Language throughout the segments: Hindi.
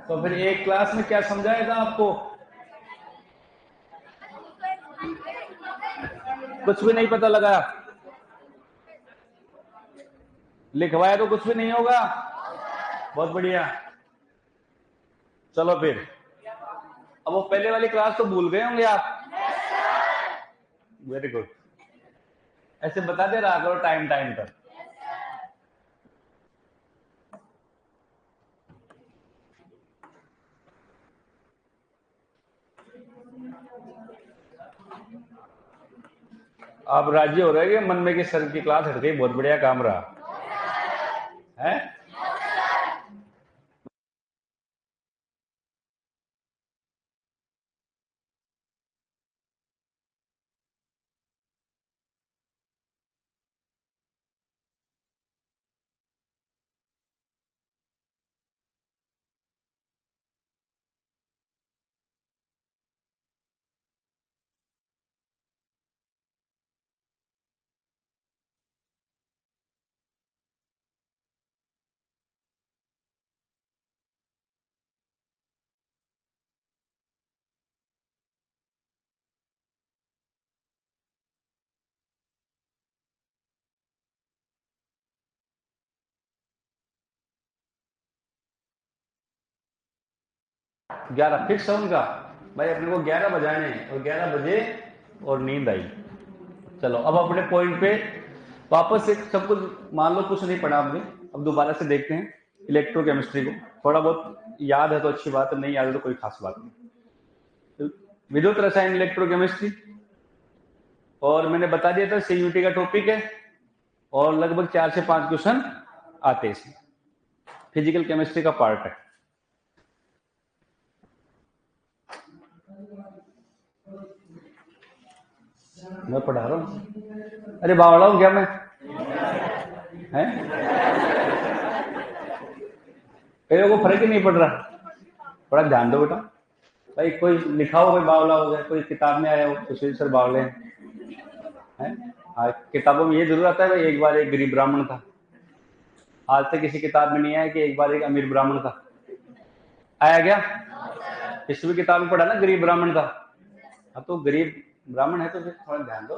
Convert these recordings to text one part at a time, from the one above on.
तो फिर एक क्लास में क्या समझाया था आपको? कुछ भी नहीं पता लगा, लिखवाया तो कुछ भी नहीं होगा। बहुत बढ़िया। चलो फिर, अब वो पहले वाली क्लास तो भूल गए होंगे आप। Very good. ऐसे बता दे रहा करो टाइम टाइम पर। आप राजी हो रहे हैं मन में कि सर की क्लास हट गई, बहुत बढ़िया काम रहा है। ग्यारह फिक्स है उनका भाई, अपने को 11 बजाने और 11 बजे और नींद आई। चलो अब अपने पॉइंट पे वापस एक, सब कुछ मान लो कुछ नहीं पढ़ा आपने, अब दोबारा से देखते हैं इलेक्ट्रोकेमिस्ट्री को। थोड़ा बहुत याद है तो अच्छी बात है, नहीं याद है तो कोई खास बात नहीं। विद्युत रसायन इलेक्ट्रोकेमिस्ट्री, और मैंने बता दिया था सीयूटी का टॉपिक है और लगभग 4 से 5 क्वेश्चन आते हैं इसमें, फिजिकल केमिस्ट्री का पार्ट है। मैं पढ़ा रहा हूँ, अरे बावड़ा हूँ क्या मैं? हैं? मेरे को फर्क ही नहीं पड़ रहा, थोड़ा ध्यान दो बेटा। भाई कोई लिखा हो, कोई बावला हो जाए, कोई किताब में आया हो सुशील सर बावले हैं। हाँ, किताबों में ये जरूर आता है भाई एक बार एक गरीब ब्राह्मण था। आज तक किसी किताब में नहीं आया कि एक बार एक अमीर ब्राह्मण था। आया क्या? हिस्ट्री किताब में पढ़ा ना गरीब ब्राह्मण था। अब तो गरीब ब्राह्मण है तो फिर थोड़ा ध्यान दो।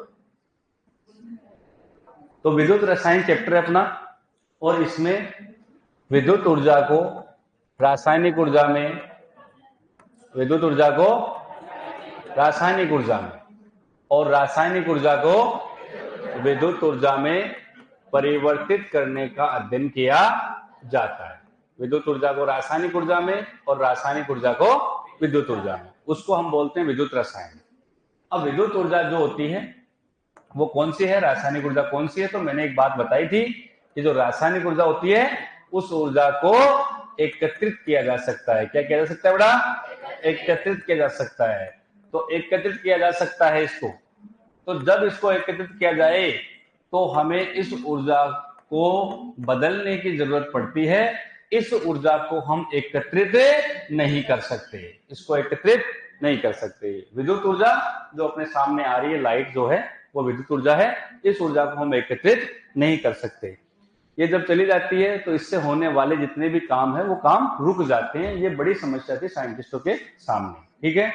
तो विद्युत रसायन चैप्टर है अपना, और इसमें विद्युत ऊर्जा को रासायनिक ऊर्जा में, विद्युत ऊर्जा को रासायनिक ऊर्जा में और रासायनिक ऊर्जा को विद्युत ऊर्जा में परिवर्तित करने का अध्ययन किया जाता है। विद्युत ऊर्जा को रासायनिक ऊर्जा में और रासायनिक ऊर्जा को विद्युत ऊर्जा में, उसको हम बोलते हैं विद्युत रसायन। अब विद्युत ऊर्जा जो होती है वो कौन सी है, रासायनिक ऊर्जा कौन सी है? तो मैंने एक बात बताई थी कि जो रासायनिक ऊर्जा होती है उस ऊर्जा को एकत्रित किया जा सकता है। क्या किया जा सकता है बेटा? एकत्रित किया जा सकता है। तो एकत्रित किया जा सकता है इसको, तो जब इसको एकत्रित किया जाए तो हमें इस ऊर्जा को बदलने की जरूरत पड़ती है। इस ऊर्जा को हम एकत्रित नहीं कर सकते, इसको एकत्रित नहीं कर सकते। विद्युत ऊर्जा जो अपने सामने आ रही है, लाइट जो है वो विद्युत ऊर्जा है, इस ऊर्जा को हम एकत्रित नहीं कर सकते। ये जब चली जाती है तो इससे होने वाले जितने भी काम है वो काम रुक जाते हैं। ये बड़ी समस्या थी साइंटिस्टों के सामने, ठीक है।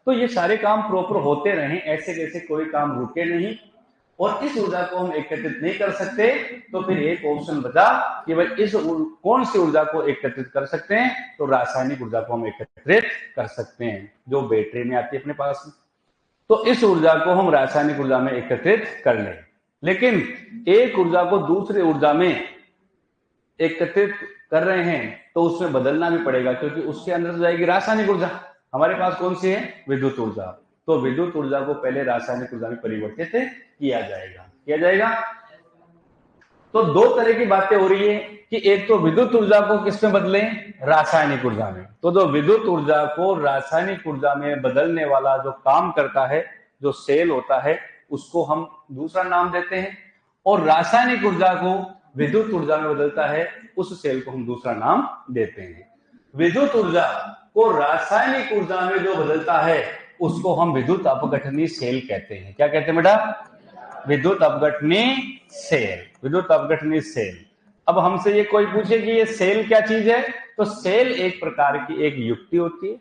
तो ये सारे काम प्रॉपर होते रहे, ऐसे कैसे कोई काम रुके नहीं, और इस ऊर्जा को हम एकत्रित नहीं कर सकते। तो फिर एक ऑप्शन बचा कि भाई इस कौन सी ऊर्जा को एकत्रित कर सकते हैं? तो रासायनिक ऊर्जा को हम एकत्रित कर सकते हैं जो बैटरी में आती है अपने पास में। तो इस ऊर्जा को हम रासायनिक ऊर्जा में एकत्रित कर लें, लेकिन एक ऊर्जा को दूसरी ऊर्जा में एकत्रित कर रहे हैं तो उसमें बदलना भी पड़ेगा, क्योंकि उसके अंदर जाएगी रासायनिक ऊर्जा। हमारे पास कौन सी है? विद्युत ऊर्जा। तो विद्युत ऊर्जा को पहले रासायनिक ऊर्जा में परिवर्तित किया जाएगा। तो दो तरह की बातें हो रही है कि एक तो विद्युत ऊर्जा को किसमें बदलें? रासायनिक ऊर्जा में। तो जो विद्युत ऊर्जा को रासायनिक ऊर्जा में बदलने वाला जो काम करता है, जो सेल होता है, उसको हम दूसरा नाम देते हैं, और रासायनिक ऊर्जा को विद्युत ऊर्जा में बदलता है, उस सेल को हम दूसरा नाम देते हैं। विद्युत ऊर्जा को रासायनिक ऊर्जा में जो बदलता है उसको हम विद्युत अपघटनीय सेल कहते हैं। क्या कहते हैं बेटा? विद्युत अपघटनीय सेल। विद्युत अपघटनीय सेल। अब हमसे ये कोई पूछे कि ये सेल क्या चीज है, तो सेल एक प्रकार की एक युक्ति होती है,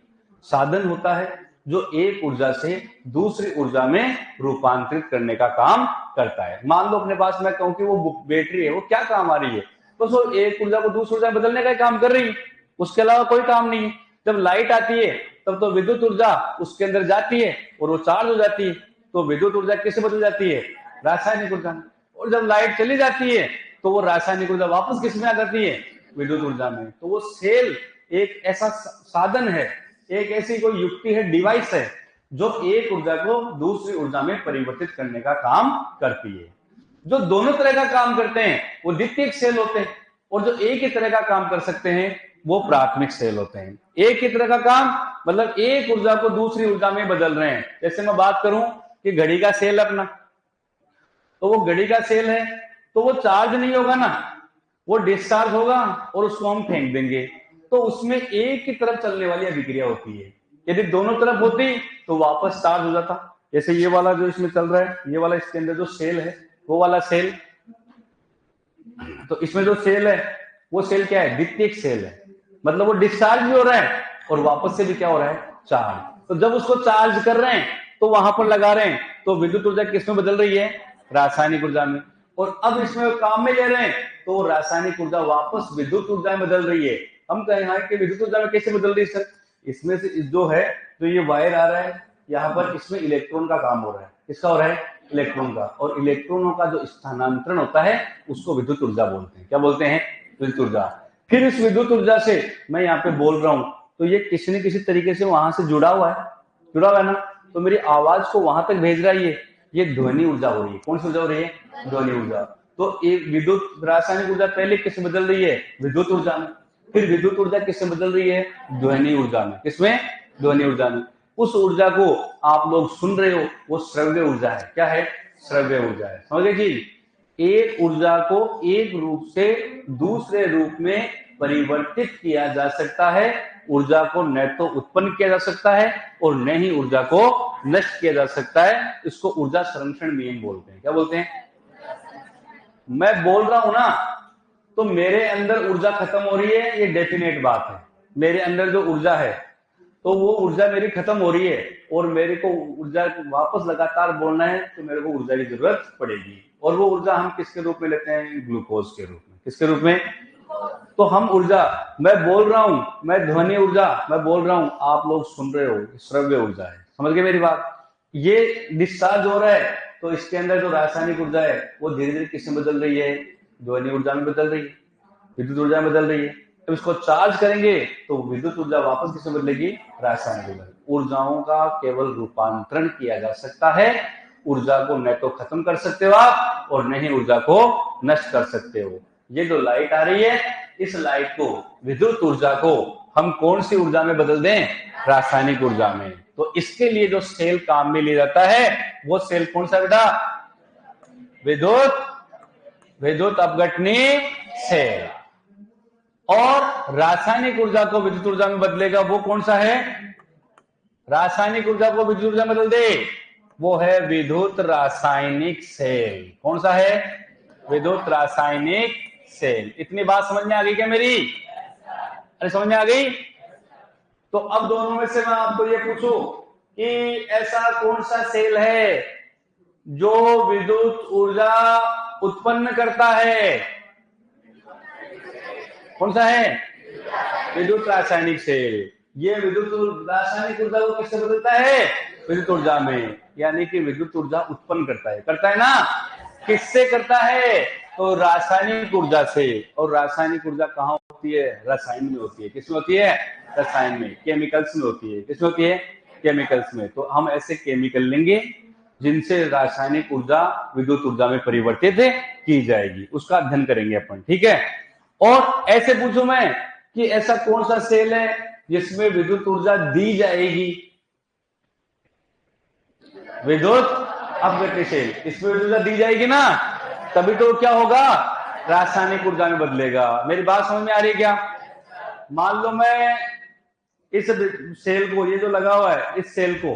साधन होता है जो एक ऊर्जा से दूसरी ऊर्जा में रूपांतरित करने का काम करता है। मान लो अपने पास मैं कहूं कि वो बैटरी है, वो क्या काम आ रही है, तो सो एक ऊर्जा को दूसरी ऊर्जा में बदलने का काम कर रही है, उसके अलावा कोई काम नहीं है। जब लाइट आती है तब तो विद्युत ऊर्जा उसके अंदर जाती है और वो चार्ज हो जाती है, तो विद्युत ऊर्जा किससे बदल जाती है, रासायनिक ऊर्जा में। और जब लाइट चली जाती है तो वो रासायनिक ऊर्जा वापस किस में आ जाती है, विद्युत ऊर्जा में। तो वो सेल एक ऐसा साधन है, एक ऐसी कोई युक्ति है, डिवाइस है, जो एक ऊर्जा को दूसरी ऊर्जा में परिवर्तित करने का काम करती है। जो दोनों तरह का काम करते हैं वो द्वितीयक सेल होते हैं, और जो एक ही तरह का काम कर सकते हैं वो प्राथमिक सेल होते हैं। एक ही तरह का काम मतलब एक ऊर्जा को दूसरी ऊर्जा में बदल रहे हैं। जैसे मैं बात करूं कि घड़ी का सेल अपना, तो वो घड़ी का सेल है तो वो चार्ज नहीं होगा ना, वो डिस्चार्ज होगा और उसको हम फेंक देंगे, तो उसमें एक ही तरफ चलने वाली अभिक्रिया होती है। यदि दोनों तरफ होती तो वापस चार्ज हो जाता। जैसे ये वाला जो इसमें चल रहा है, ये वाला इसके अंदर जो सेल है, वो वाला सेल, तो इसमें जो सेल है वो सेल क्या है, द्वितीयक सेल है, मतलब वो डिस्चार्ज भी हो रहा है और वापस से भी क्या हो रहा है, चार्ज। तो जब उसको चार्ज कर रहे हैं तो वहां पर लगा रहे हैं, तो विद्युत ऊर्जा किसमें बदल रही है, रासायनिक ऊर्जा में। और अब इसमें काम में ले रहे हैं तो रासायनिक ऊर्जा वापस विद्युत ऊर्जा में बदल रही है। हम कहें हाँ कि विद्युत ऊर्जा में कैसे बदल रही है सर, इसमें से जो है तो ये वायर आ रहा है यहाँ पर, इसमें इलेक्ट्रॉन का काम हो रहा है। किसका हो रहा है, इलेक्ट्रॉन का। और इलेक्ट्रॉनों का जो स्थानांतरण होता है उसको विद्युत ऊर्जा बोलते हैं। क्या बोलते हैं, विद्युत ऊर्जा। फिर इस विद्युत ऊर्जा से मैं यहाँ पे बोल रहा हूं तो ये किसी न किसी तरीके से वहां से जुड़ा हुआ है ना, तो मेरी आवाज को वहां तक भेज रहा है। ये ध्वनि ऊर्जा हो रही है। कौन सी ऊर्जा हो रही है, ध्वनि ऊर्जा। तो एक विद्युत रासायनिक ऊर्जा पहले किससे बदल रही है, विद्युत ऊर्जा में। फिर विद्युत ऊर्जा किससे बदल रही है, ध्वनि ऊर्जा में। किसमें, ध्वनि ऊर्जा में। उस ऊर्जा को आप लोग सुन रहे हो, वो श्रव्य ऊर्जा है। क्या है, श्रव्य ऊर्जा है। समझे जी, एक ऊर्जा को एक रूप से दूसरे रूप में परिवर्तित किया जा सकता है। ऊर्जा को न तो उत्पन्न किया जा सकता है और न ही ऊर्जा को नष्ट किया जा सकता है। इसको ऊर्जा संरक्षण नियम बोलते हैं। क्या बोलते हैं, मैं बोल रहा हूं ना तो मेरे अंदर ऊर्जा खत्म हो रही है, ये डेफिनेट बात है। मेरे अंदर जो ऊर्जा है तो वो ऊर्जा मेरी खत्म हो रही है और मेरे को ऊर्जा वापस लगातार बोलना है तो मेरे को ऊर्जा की जरूरत पड़ेगी। और वो ऊर्जा हम किसके रूप में लेते हैं, ग्लूकोज के रूप में। किसके रूप में, तो हम ऊर्जा, मैं बोल रहा हूं, मैं ध्वनि ऊर्जा मैं बोल रहा हूं, आप लोग सुन रहे हो, श्रव्य ऊर्जा है। समझ गए मेरी बात। ये डिस्चार्ज हो रहा है तो इसके अंदर जो रासायनिक ऊर्जा है वो धीरे धीरे किसमें बदल रही है, ध्वनि ऊर्जा में बदल रही है, विद्युत ऊर्जा में बदल रही है। तो इसको चार्ज करेंगे तो विद्युत ऊर्जा वापस किसमें बदलेगी, रासायनिक ऊर्जा। ऊर्जाओं का केवल रूपांतरण किया जा सकता है। ऊर्जा को न तो खत्म कर सकते हो आप और न ही ऊर्जा को नष्ट कर सकते हो। ये जो लाइट आ रही है, इस लाइट को, विद्युत ऊर्जा को हम कौन सी ऊर्जा में बदल दें, रासायनिक ऊर्जा में। तो इसके लिए जो सेल काम में लिया जाता है वो सेल कौन सा बेटा, विद्युत अपघटनी सेल। और रासायनिक ऊर्जा को विद्युत ऊर्जा में बदलेगा वो कौन सा है, रासायनिक ऊर्जा को विद्युत ऊर्जा में बदल दे वो है विद्युत रासायनिक सेल। कौन सा है, विद्युत रासायनिक सेल। इतनी बात समझ में आ गई क्या मेरी, अरे समझ में आ गई। तो अब दोनों में से मैं आपको ये पूछूं कि ऐसा कौन सा सेल है जो विद्युत ऊर्जा उत्पन्न करता है, कौन सा है, विद्युत रासायनिक सेल। ये विद्युत रासायनिक ऊर्जा को किससे बदलता है, विद्युत ऊर्जा में। यानी कि विद्युत ऊर्जा उत्पन्न करता है ना, किससे करता है, तो रासायनिक ऊर्जा से। और रासायनिक ऊर्जा कहाँ होती है, रसायन में होती है। किसमें होती है, रसायन में, केमिकल्स में होती है। किसमें होती है, केमिकल्स में। तो हम ऐसे केमिकल लेंगे जिनसे रासायनिक ऊर्जा विद्युत ऊर्जा में परिवर्तित की जाएगी, उसका अध्ययन करेंगे अपन। ठीक है। और ऐसे पूछूं मैं कि ऐसा कौन सा सेल है जिसमें विद्युत ऊर्जा दी जाएगी, विद्युत अपघटनी सेल। इसमें विद्युत ऊर्जा दी जाएगी ना, तभी तो क्या होगा, रासायनिक ऊर्जा में बदलेगा। मेरी बात समझ में आ रही है क्या। मान लो मैं इस सेल को, ये जो लगा हुआ है, इस सेल को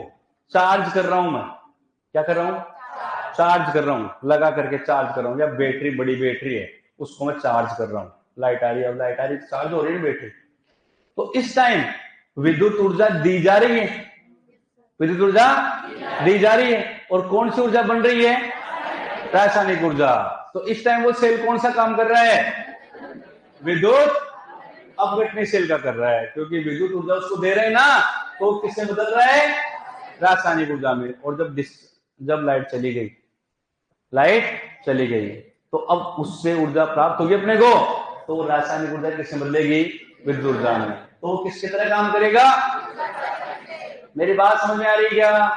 चार्ज कर रहा हूं। मैं क्या कर रहा हूं, चार्ज कर रहा हूं, लगा करके चार्ज कर रहा हूं। या बैटरी, बड़ी बैटरी है, उसको मैं चार्ज कर रहा हूँ, लाइट आ रही है, अब लाइट आ रही है, चार्ज हो रही है बैटरी। तो इस टाइम विद्युत ऊर्जा दी जा रही है, विद्युत ऊर्जा दी जा रही है, और कौन सी ऊर्जा बन रही है? रासायनिक ऊर्जा। तो इस टाइम वो सेल कौन सा काम कर रहा है? विद्युत अपघटनशील का कर रहा है, क्योंकि विद्युत ऊर्जा उसको दे रहे हैं ना, तो किससे बदल रहा है? रासायनिक ऊर्जा में। और जब लाइट चली गई, लाइट चली गई, तो अब उससे ऊर्जा प्राप्त होगी अपने को, तो रासायनिक ऊर्जा किससे बदलेगी? विद्युत ऊर्जा में। तो किसकी तरह काम करेगा? मेरी बात समझ में आ रही है क्या?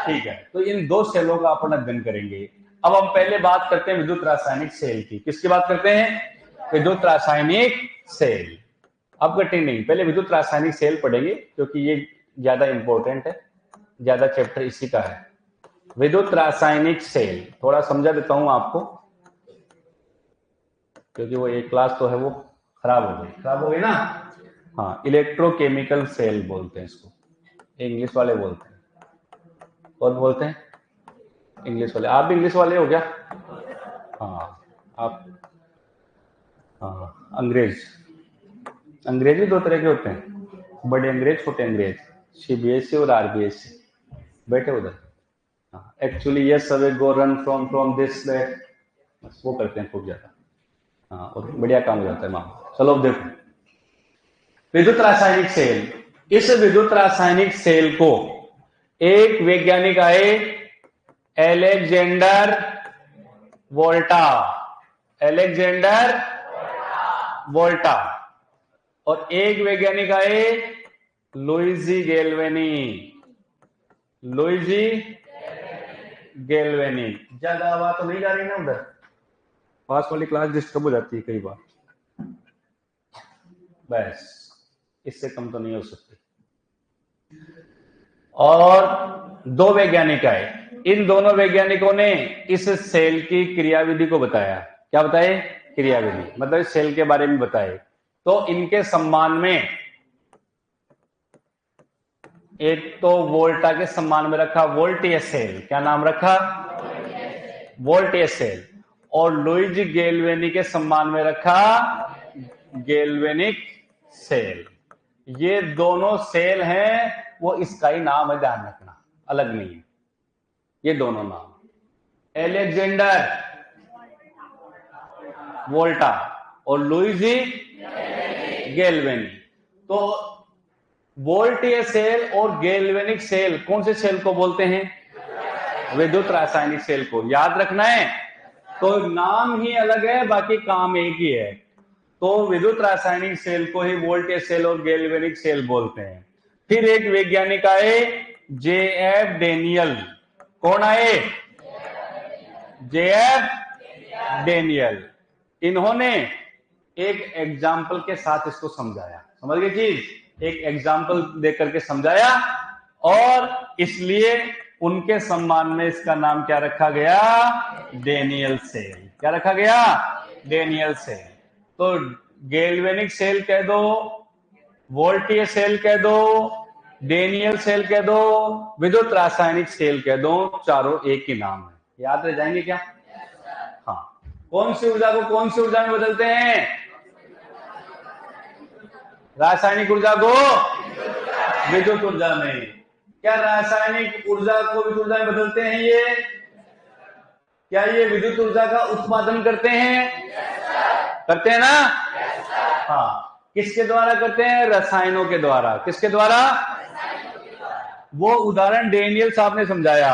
ठीक है, तो इन दो सेलों का अपन अध्ययन करेंगे। अब हम पहले बात करते हैं विद्युत रासायनिक सेल की। किसकी बात करते हैं? विद्युत रासायनिक सेल। अब कठिन नहीं, पहले विद्युत रासायनिक सेल पढ़ेंगे, क्योंकि ये ज्यादा इंपॉर्टेंट है, ज्यादा चैप्टर इसी का है। विद्युत रासायनिक सेल थोड़ा समझा देता हूं आपको, क्योंकि वो एक क्लास तो है वो खराब हो गई ना। हाँ, इलेक्ट्रोकेमिकल सेल बोलते हैं इसको, इंग्लिश वाले बोलते हैं। कौन बोलते हैं? इंग्लिश वाले। आप भी इंग्लिश वाले हो क्या? हाँ, आप, हाँ, अंग्रेज भी दो तरह के होते हैं, बड़े अंग्रेज, छोटे अंग्रेज, सीबीएसई और आरबीएसई। बैठे उधर। हाँ, actually yes away go run from this that, बस वो करते हैं खूब ज्यादा। हाँ, और बढ़िया काम हो जाता है वहां। चलो अब देखो, विद्युत रासायनिक सेल। इस विद्युत रासायनिक सेल को एक वैज्ञानिक आए, अलेक्जेंडर वोल्टा, अलेक्जेंडर वोल्टा, और एक वैज्ञानिक आए लुइजी गैल्वेनी, लुइजी गैल्वेनी। ज्यादा आवाज तो नहीं जा रही ना उधर? पास वाली क्लास डिस्टर्ब हो जाती है कई बार, बस इससे कम तो नहीं हो सकती। और दो वैज्ञानिक आए, इन दोनों वैज्ञानिकों ने इस सेल की क्रियाविधि को बताया। क्या बताए? क्रियाविधि, मतलब इस सेल के बारे में बताए। तो इनके सम्मान में एक तो वोल्टा के सम्मान में रखा वोल्टियस सेल। क्या नाम रखा? वोल्टियस सेल। और लुइजी गैल्वेनी के सम्मान में रखा गैल्वेनिक सेल। ये दोनों सेल हैं, वो इसका ही नाम है, ध्यान रखना, अलग नहीं है। ये दोनों नाम, अलेक्जेंडर वोल्टा और लुइजी गैल्वेनी। तो वोल्टियस सेल और गैल्वेनिक सेल, कौन से सेल को बोलते हैं? विद्युत रासायनिक सेल को। याद रखना है, तो नाम ही अलग है, बाकी काम एक ही है। तो विद्युत रासायनिक सेल को ही वोल्टियस सेल और गैल्वेनिक सेल बोलते हैं। फिर एक वैज्ञानिक आए, जेएफ डेनियल। कौन आए? JF Daniel. इन्होंने एक एग्जाम्पल के साथ इसको समझाया। समझ गए चीज? एक एग्जाम्पल देकर के समझाया, और इसलिए उनके सम्मान में इसका नाम क्या रखा गया? Daniell cell. क्या रखा गया? Daniell cell. तो गैल्वेनिक सेल कह दो, वोल्टियस सेल कह दो, डेनियल सेल कह दो, विद्युत रासायनिक सेल कह दो, चारों एक ही नाम है। याद रह जाएंगे क्या? हाँ। कौन सी ऊर्जा को कौन सी ऊर्जा में बदलते हैं? रासायनिक ऊर्जा को विद्युत ऊर्जा में। क्या रासायनिक ऊर्जा को विद्युत ऊर्जा में बदलते हैं ये? क्या ये विद्युत ऊर्जा का उत्पादन करते हैं? करते हैं ना? हाँ। किसके द्वारा करते हैं? रसायनों के द्वारा। किसके द्वारा? वो उदाहरण डेनियल साहब ने समझाया,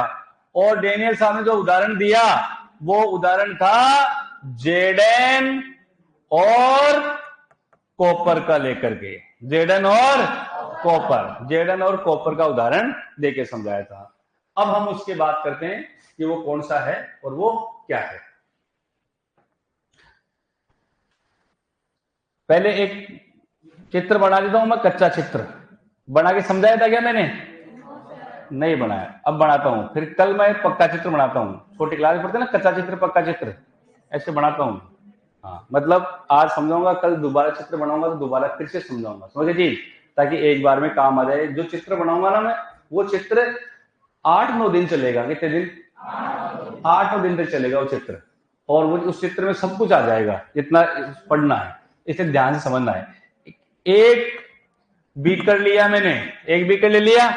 और डेनियल साहब ने जो उदाहरण दिया वो उदाहरण था जेडन और कॉपर का लेकर के। जेडन और कॉपर, जेडन और कॉपर का उदाहरण देके समझाया था। अब हम उसकी बात करते हैं कि वो कौन सा है और वो क्या है। पहले एक चित्र बना देता हूं मैं, कच्चा चित्र बना के समझाया था क्या मैंने? नहीं बनाया, अब बनाता हूं। फिर कल मैं पक्का चित्र बनाता हूं। छोटी क्लास में पढ़ते हैं ना, कच्चा चित्र पक्का चित्र, ऐसे बनाता हूं। हाँ, मतलब आज समझाऊंगा, कल दोबारा चित्र बनाऊंगा, तो दोबारा फिर से समझाऊंगा। समझे जी? ताकि एक बार में काम आ जाए। जो चित्र बनाऊंगा ना मैं, वो चित्र 8-9 दिन चलेगा। कितने दिन? 8-9 दिन तक चलेगा वो चित्र। और वो उस चित्र में सब कुछ आ जाएगा, इतना पढ़ना है, इसे ध्यान से समझना है। एक बीकर लिया मैंने, एक बीकर ले लिया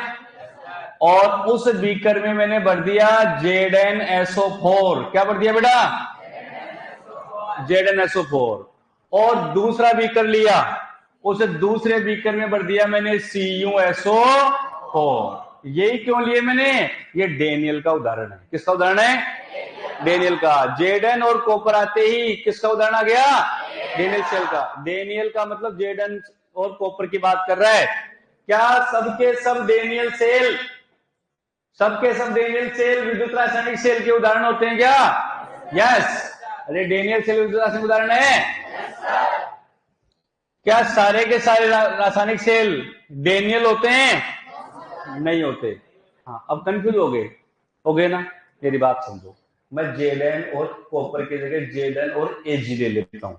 और उस बीकर में मैंने भर दिया ZnSO4। क्या भर दिया बेटा? ZnSO4। और दूसरा बीकर लिया, उस दूसरे बीकर में भर दिया मैंने CuSO4। यही क्यों लिए मैंने? ये डेनियल का उदाहरण है। किसका उदाहरण है? डेनियल का। Zn और कॉपर आते ही किसका उदाहरण आ गया? डेनियल सेल का। डेनियल का मतलब Zn और कॉपर की बात कर रहा है। क्या सबके सब डेनियल सेल, सबके सब डेनियल सेल विद्युत रासायनिक सेल के उदाहरण होते हैं क्या? यस। अरे डेनियल सेल विद्युत रासायनिक उदाहरण है। क्या सारे के सारे रासायनिक सेल डेनियल होते हैं? नहीं होते। हाँ, अब कंफ्यूज हो गए ना? मेरी बात समझो, मैं Zn और कॉपर की जगह Zn और Ag ले लेता हूं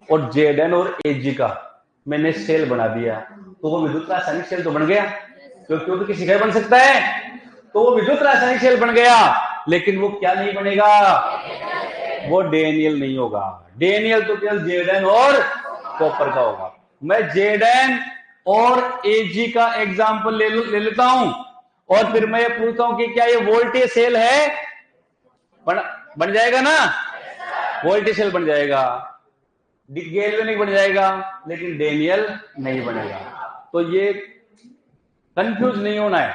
और Zn और Ag का मैंने सेल बना दिया, तो वो विद्युत रासायनिक सेल तो बन गया, क्योंकि वो तो किसी का बन सकता है, तो वो विद्युत रासायनिक सेल बन गया। लेकिन वो क्या नहीं बनेगा? वो डेनियल नहीं होगा। डेनियल तो केवल Zn और कॉपर का होगा। मैं Zn और Ag का एग्जाम्पल ले लेता हूं और फिर मैं ये पूछता हूं कि क्या ये वोल्टेज सेल है? बन जाएगा ना? वोल्टेज सेल बन जाएगा, गैल्वेनिक बन जाएगा, लेकिन डेनियल नहीं बनेगा। तो ये कंफ्यूज नहीं होना है,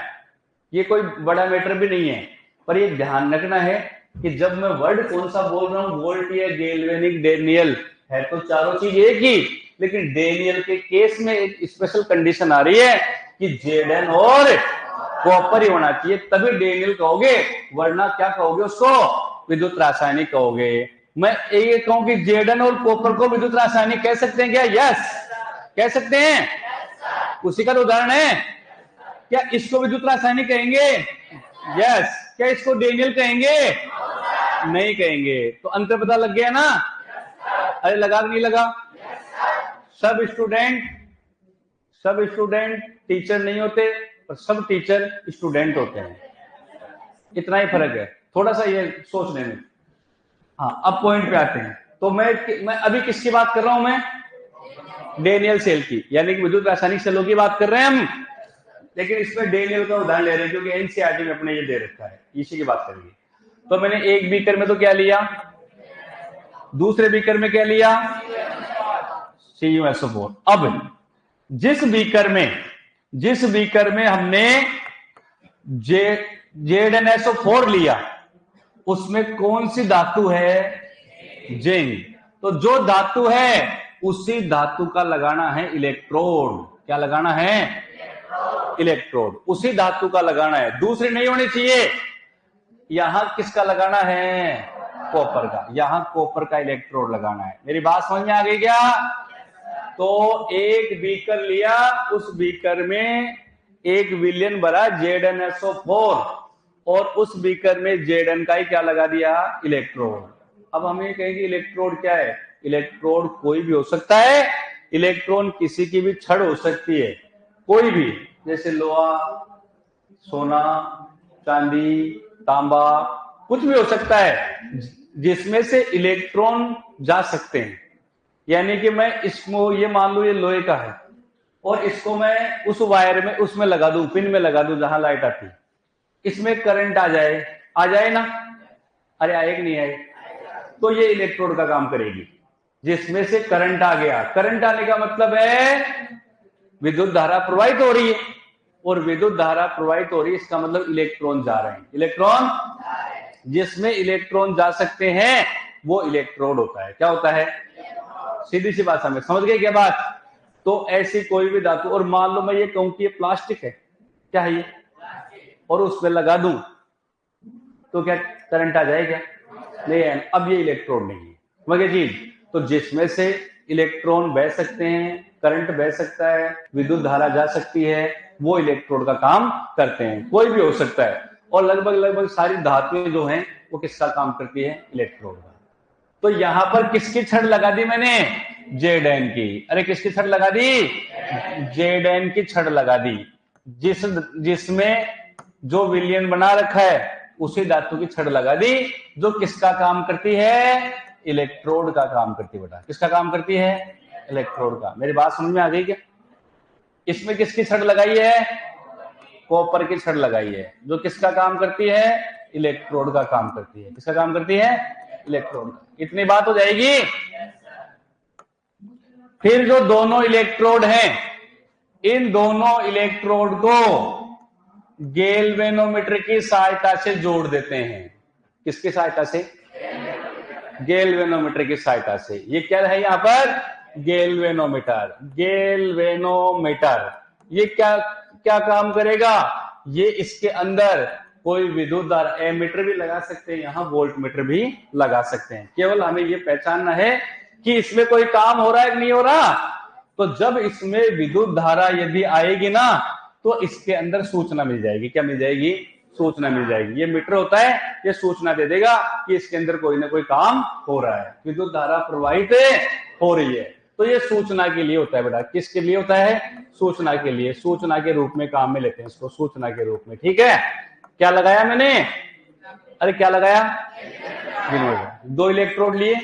ये कोई बड़ा मैटर भी नहीं है, पर ये ध्यान रखना है कि जब मैं वर्ड कौन सा बोल रहा हूं, वोल्टेज, गैल्वेनिक, डेनियल, है तो चारों चीज एक ही, लेकिन डेनियल के केस में एक स्पेशल कंडीशन आ रही है कि Zn और कॉपर ही होना चाहिए, तभी डेनियल कहोगे, वरना क्या कहोगे उसको? विद्युत रासायनिक कहोगे। मैं ये कहूं कि Zn और कॉपर को विद्युत रासायनिक कह सकते हैं क्या? यस, कह सकते हैं। उसी का उदाहरण है। क्या इसको विद्युत रासायनिक कहेंगे? यस। क्या इसको डेनियल कहेंगे? नहीं कहेंगे। तो अंतर पता लग गया ना? अरे लगा नहीं लगा? सब स्टूडेंट टीचर नहीं होते और सब टीचर स्टूडेंट होते हैं, इतना ही फर्क है, थोड़ा सा ये सोचने में। हाँ, अब पॉइंट पे आते हैं। तो मैं अभी किसकी बात कर रहा हूं? मैं डेनियल सेल की, यानी कि विद्युत रासायनिक सेलों की बात कर रहे हैं हम, लेकिन इसमें डेनियल का उदाहरण ले रहे हैं क्योंकि एनसीईआरटी में अपने ये दे रखा है, इसी की बात करेंगे। तो मैंने एक बीकर में तो क्या लिया, दूसरे बीकर में क्या लिया? CuSO4। अब जिस बीकर में हमने ZnSO4 लिया, उसमें कौन सी धातु है? जिंक। तो जो धातु है उसी धातु का लगाना है इलेक्ट्रोड। क्या लगाना है? इलेक्ट्रोड। उसी धातु का लगाना है, दूसरी नहीं होनी चाहिए। यहां किसका लगाना है? कॉपर का। यहां कॉपर का इलेक्ट्रोड लगाना है। मेरी बात समझ में आ गई क्या? तो एक बीकर लिया, उस बीकर में एक विलयन भरा ZnSO4 और उस बीकर में Zn का ही क्या लगा दिया? इलेक्ट्रोड। अब हम ये कहेंगे इलेक्ट्रोड क्या है? इलेक्ट्रोड कोई भी हो सकता है। इलेक्ट्रॉन किसी की भी छड़ हो सकती है, कोई भी, जैसे लोहा, सोना, चांदी, तांबा, कुछ भी हो सकता है जिसमें से इलेक्ट्रॉन जा सकते हैं। यानी कि मैं इसको, ये मान लो ये लोहे का है और इसको मैं उस वायर में, उसमें लगा दूं, पिन में लगा दूं जहां लाइट आती, इसमें करंट आ जाए ना? अरे आए कि नहीं आए? तो ये इलेक्ट्रोड का काम करेगी, जिसमें से करंट आ गया। करंट आने का मतलब है विद्युत धारा प्रवाहित हो रही है, और विद्युत धारा प्रवाहित हो रही है इसका मतलब इलेक्ट्रॉन जा रहे हैं। इलेक्ट्रॉन, जिसमें इलेक्ट्रॉन जा सकते हैं वो इलेक्ट्रोड होता है। क्या होता है? सीधी सी बात समझ गए क्या बात? तो ऐसी कोई भी धातु, और मान लो मैं ये कहूं कि ये प्लास्टिक है, क्या है ये, और उसमें लगा दूं तो क्या करंट आ जाएगा? नहीं है। अब ये इलेक्ट्रोड नहीं है, मगर चीज, तो जिसमें से इलेक्ट्रॉन बह सकते हैं, करंट बह सकता है, विद्युत धारा जा सकती है, वो इलेक्ट्रोड का काम करते हैं। कोई भी हो सकता है, और लगभग सारी धातुएं जो हैं वो किसका काम करती है? इलेक्ट्रोड का। तो यहां पर किसकी छड़ लगा दी मैंने? Zn की। अरे किसकी छड़ लगा दी? Zn की छड़ लगा दी, जिसमें जो विलयन बना रखा है उसी धातु की छड़ लगा दी जो किसका काम करती है? इलेक्ट्रोड का काम करती है बेटा। किसका काम करती है? इलेक्ट्रोड का। मेरी बात समझ में आ गई क्या? इसमें किसकी छड़ लगाई है? कॉपर की छड़ लगाई है जो किसका काम करती है? इलेक्ट्रोड का काम करती है। किसका काम करती है? इलेक्ट्रोड का। इतनी बात हो जाएगी। फिर जो दोनों इलेक्ट्रोड हैं, इन दोनों इलेक्ट्रोड को गैल्वेनोमीटर की सहायता से जोड़ देते हैं। किसकी सहायता से? गैल्वेनोमीटर की सहायता से। ये क्या है यहां पर? गैल्वेनोमीटर। गैल्वेनोमीटर ये क्या क्या काम करेगा? ये इसके अंदर कोई विद्युत धारा, एमीटर भी लगा सकते हैं, यहां वोल्ट मीटर भी लगा सकते हैं। केवल हमें ये पहचानना है कि इसमें कोई काम हो रहा है कि नहीं हो रहा। तो जब इसमें विद्युत धारा यदि आएगी ना, तो इसके अंदर सूचना मिल जाएगी। क्या मिल जाएगी? सूचना मिल जाएगी। ये मीटर होता है, ये सूचना दे देगा कि इसके अंदर कोई ना कोई काम हो रहा है, विद्युत धारा प्रवाहित हो रही है। तो ये सूचना के लिए होता है बेटा। किसके लिए होता है? सूचना के लिए। सूचना के रूप में काम में लेते हैं इसको, सूचना के रूप में। ठीक है, क्या लगाया मैंने? अरे क्या लगाया? दो इलेक्ट्रोड लिए।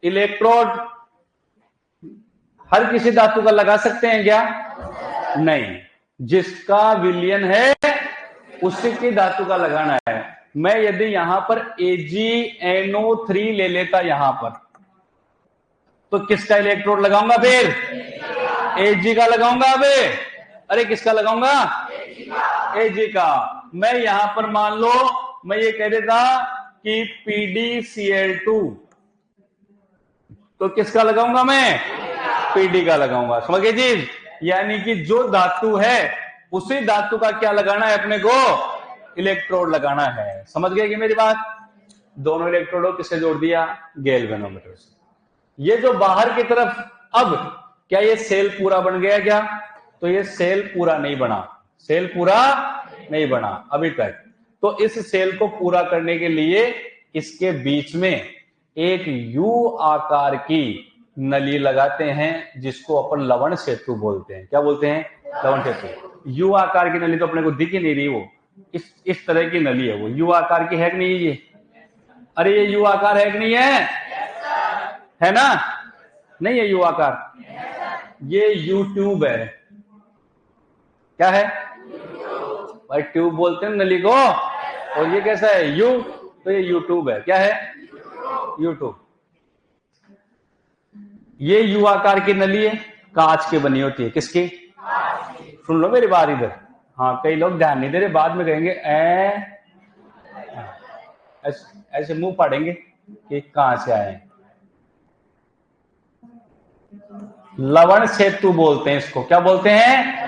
इलेक्ट्रोड हर किसी धातु का लगा सकते हैं क्या? नहीं, जिसका विलयन है उसी की धातु का लगाना है। मैं यदि यहां पर AgNO3 ले लेता यहां पर, तो किसका इलेक्ट्रोड लगाऊंगा? फिर Ag का लगाऊंगा। अरे किसका लगाऊंगा? Ag का। मैं यहां पर मान लो मैं ये कह देता कि PdCl2, तो किसका लगाऊंगा? मैं Pd का लगाऊंगा। समझ गए चीज? यानी कि जो धातु है उसी धातु का क्या लगाना है अपने को? इलेक्ट्रोड लगाना है। समझ गए कि मेरी बात? दोनों इलेक्ट्रोडों किससे जोड़ दिया? गैल्वेनोमीटर से। ये जो बाहर की तरफ, अब क्या ये सेल पूरा बन गया क्या? तो ये सेल पूरा नहीं बना। सेल पूरा नहीं बना अभी तक। तो इस सेल को पूरा करने के लिए इसके बीच में एक यू आकार की नली लगाते हैं, जिसको अपन लवण सेतु बोलते हैं। क्या बोलते हैं? लवण सेतु। यू आकार की नली तो अपने को दिख ही नहीं रही, वो इस तरह की नली है। वो यू आकार की है कि नहीं? ये अरे ये यू आकार है कि नहीं है? है ना? नहीं है यू आकार, ये यू ट्यूब है। क्या है भाई? ट्यूब बोलते हैं नली को। और ये कैसा है? यू। तो ये यूट्यूब है। क्या है? यूट्यूब। ये यू आकार की नली है, कांच की बनी होती है। किसकी? सुन लो मेरी बात इधर। हाँ, कई लोग ध्यान नहीं दे रहे, बाद में कहेंगे ऐसे मुंह पाड़ेंगे कि कहां से आए। लवण सेतु बोलते हैं इसको। क्या बोलते हैं?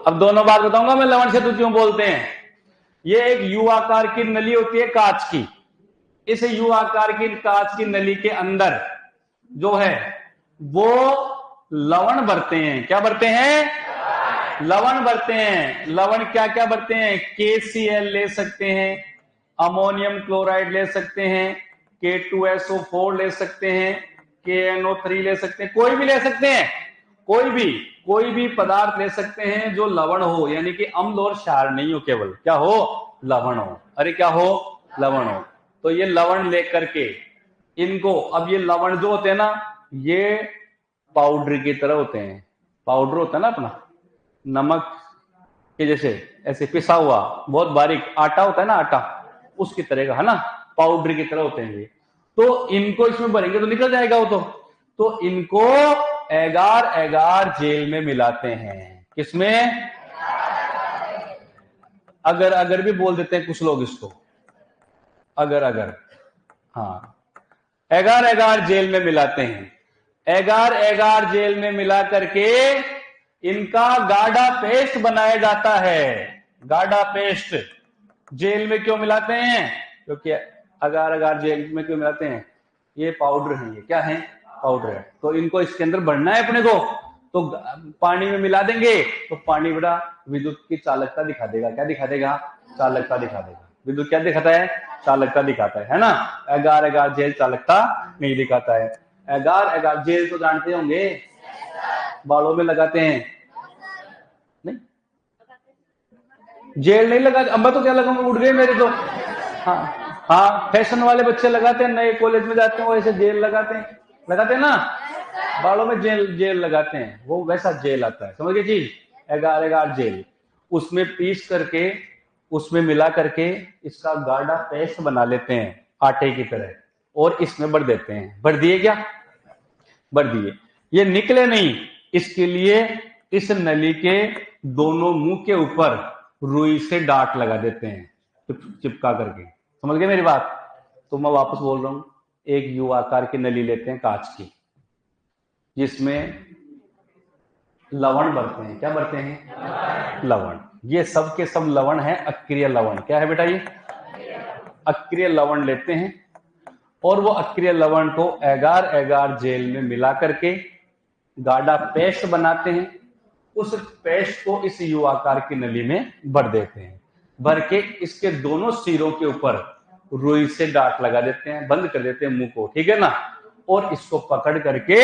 अब दोनों बात बताऊंगा मैं, लवण सेतु क्यों बोलते हैं। ये एक यू आकार की नली होती है कांच की। इस यू आकार की कांच की नली के अंदर जो है वो लवण भरते हैं। क्या भरते हैं? लवण भरते हैं। लवण क्या क्या भरते हैं? KCl ले सकते हैं, अमोनियम क्लोराइड ले सकते हैं, K2SO4 ले सकते हैं, KNO3 ले सकते हैं, कोई भी ले सकते हैं। कोई भी पदार्थ ले सकते हैं जो लवण हो, यानी कि अम्ल और क्षार नहीं हो, केवल क्या हो? लवण हो। अरे क्या हो? लवण हो। तो ये लवण लेकर के इनको, अब ये लवण जो होते हैं ना, ये पाउडर की तरह होते हैं। पाउडर होता है ना अपना नमक के जैसे, ऐसे पिसा हुआ बहुत बारीक आटा होता है ना, आटा उसकी तरह का है ना, पाउडर की तरह होते हैं ये। तो इनको इसमें भरेंगे तो निकल जाएगा वो। तो इनको एगार एगार जेल में मिलाते हैं। किसमें? अगर भी बोल देते हैं कुछ लोग इसको, अगर। हाँ, एगार एगार जेल में मिलाते हैं। एगार एगार जेल में मिला करके इनका गाढ़ा पेस्ट बनाया जाता है। गाढ़ा पेस्ट जेल में क्यों मिलाते हैं? क्योंकि अगार अगार जेल में क्यों मिलाते हैं? ये पाउडर है। ये क्या है? पाउडर है। तो इनको इसके अंदर भरना है अपने को। तो पानी में मिला देंगे तो पानी बड़ा विद्युत की चालकता दिखा देगा। क्या दिखा देगा? चालकता दिखा देगा। विद्युत क्या दिखाता है? चालकता दिखाता है ना। एगार एगार जेल चालकता नहीं दिखाता है। एगार एगार जेल तो जानते होंगे, बालों में लगाते हैं। नहीं जेल नहीं लगा, अम्बा तो क्या लगाऊंगा, उड़ गए मेरे तो। हाँ हाँ, फैशन वाले बच्चे लगाते हैं, नए कॉलेज में जाते हैं वो ऐसे जेल लगाते हैं ना, बालों में जेल लगाते हैं, वो वैसा जेल आता है, समझ गए जी। एगार एगार जेल, उसमें पीस करके, उसमें मिला करके इसका गाढ़ा पेस्ट बना लेते हैं आटे की तरह, और इसमें भर देते हैं। भर दिए क्या? भर दिए। ये निकले नहीं, इसके लिए इस नली के दोनों मुंह के ऊपर रुई से डाट लगा देते हैं चिपका करके। समझ गए मेरी बात? तो मैं वापस बोल रहा हूं, एक यू आकार की नली लेते हैं कांच की, जिसमें लवण भरते हैं। क्या भरते हैं? लवण। ये सब के सब लवण है अक्रिय लवण। क्या है बेटा? ये अक्रिय लवण लेते हैं, और वो अक्रिय लवण को एगार एगार जेल में मिला करके गाढ़ा पेस्ट बनाते हैं। उस पेस्ट को इस यू आकार की नली में भर देते हैं। भर के इसके दोनों सिरों के ऊपर रुई से डाट लगा देते हैं, बंद कर देते हैं मुंह को, ठीक है ना। और इसको पकड़ करके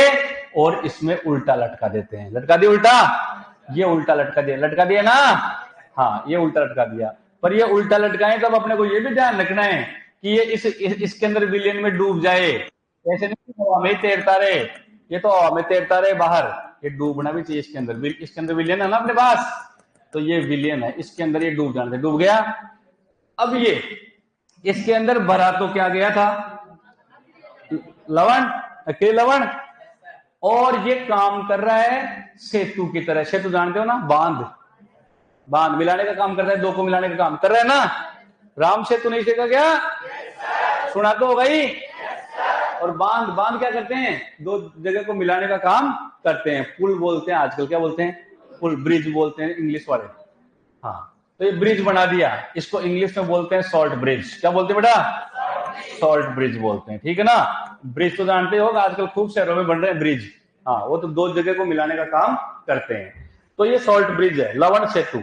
और इसमें उल्टा लटका देते हैं। लटका दिया उल्टा, ये उल्टा लटका दिया ना, हाँ ये उल्टा लटका दिया। पर ये उल्टा लटकाएं तब अपने को ये भी ध्यान रखना है कि ये इसके अंदर विलियन में डूब जाए। ऐसे नहीं हवा में तैरता रहे, ये तो हवा में तैरता रहे बाहर, ये डूबना भी चाहिए इसके अंदर। इसके अंदर विलियन है ना अपने पास, तो ये विलियन है, इसके अंदर ये डूब जाने से डूब गया। अब ये इसके अंदर भरा तो क्या गया था? लवण, अक्रिय लवण। और ये काम कर रहा है सेतु की तरह। सेतु जानते हो ना, बांध मिलाने का काम कर रहा है, दो को मिलाने का काम कर रहा है ना। राम सेतु नहीं सीखा क्या? सुना तो होगा ही। और बांध क्या करते हैं? दो जगह को मिलाने का काम करते हैं। पुल बोलते हैं आजकल, क्या बोलते हैं? पुल, ब्रिज बोलते हैं इंग्लिश वाले। हाँ, तो ये ब्रिज बना दिया, इसको इंग्लिश में बोलते हैं सॉल्ट ब्रिज। क्या बोलते हैं बेटा? सॉल्ट ब्रिज बोलते हैं, ठीक है ना। ब्रिज तो जानते हो, आजकल खूब शहरों में बन रहे हैं ब्रिज। हाँ, वो तो दो जगह को मिलाने का काम करते हैं। तो ये सॉल्ट ब्रिज है, लवण सेतु।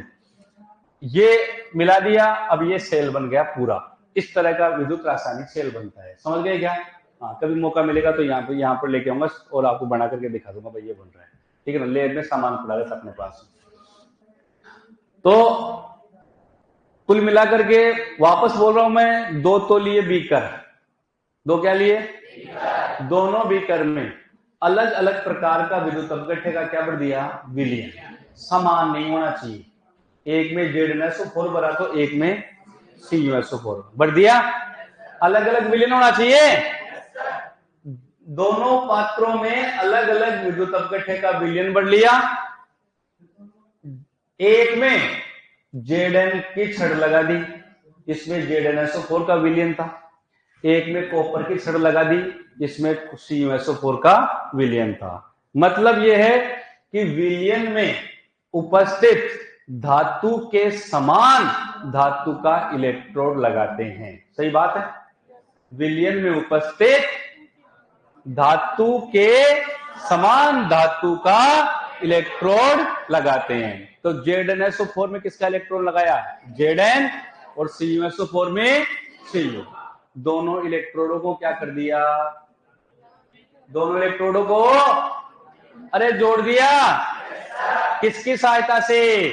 ये मिला दिया, अब ये सेल बन गया पूरा। इस तरह का विद्युत रासायनिक सेल बनता है, समझ गए क्या? हाँ, कभी मौका मिलेगा तो यहाँ पर लेके आऊंगा और आपको बना करके दिखा दूंगा भाई ये बन रहा है, ठीक है ना। लैब में सामान पड़ा रहता अपने पास। तो कुल मिलाकर के वापस बोल रहा हूं मैं, दो तो लिए बीकर, दो क्या लिए? दोनों बीकर में अलग अलग प्रकार का विद्युत अपघट्य का क्या भर दिया? विलियन। समान नहीं होना चाहिए, एक में ZnSO4 भरा तो एक में CuSO4 भर दिया। अलग अलग विलियन होना चाहिए। दोनों पात्रों में अलग अलग विद्युत अपघट्य का विलियन भर लिया। एक में Zn की छड़ लगा दी, इसमें ZnSO4 का विलियन था। एक में कॉपर की छड़ लगा दी, इसमें CuSO4 का विलियन था। मतलब यह है कि विलियन में उपस्थित धातु के समान धातु का इलेक्ट्रोड लगाते हैं। सही बात है। विलियन में उपस्थित धातु के समान धातु का इलेक्ट्रोड लगाते हैं। तो ZnSO4 में किसका इलेक्ट्रोड लगाया? Zn। और CuSO4 में Cu। दोनों इलेक्ट्रोडों को क्या कर दिया? दोनों इलेक्ट्रोडों को अरे जोड़ दिया। किसकी सहायता से?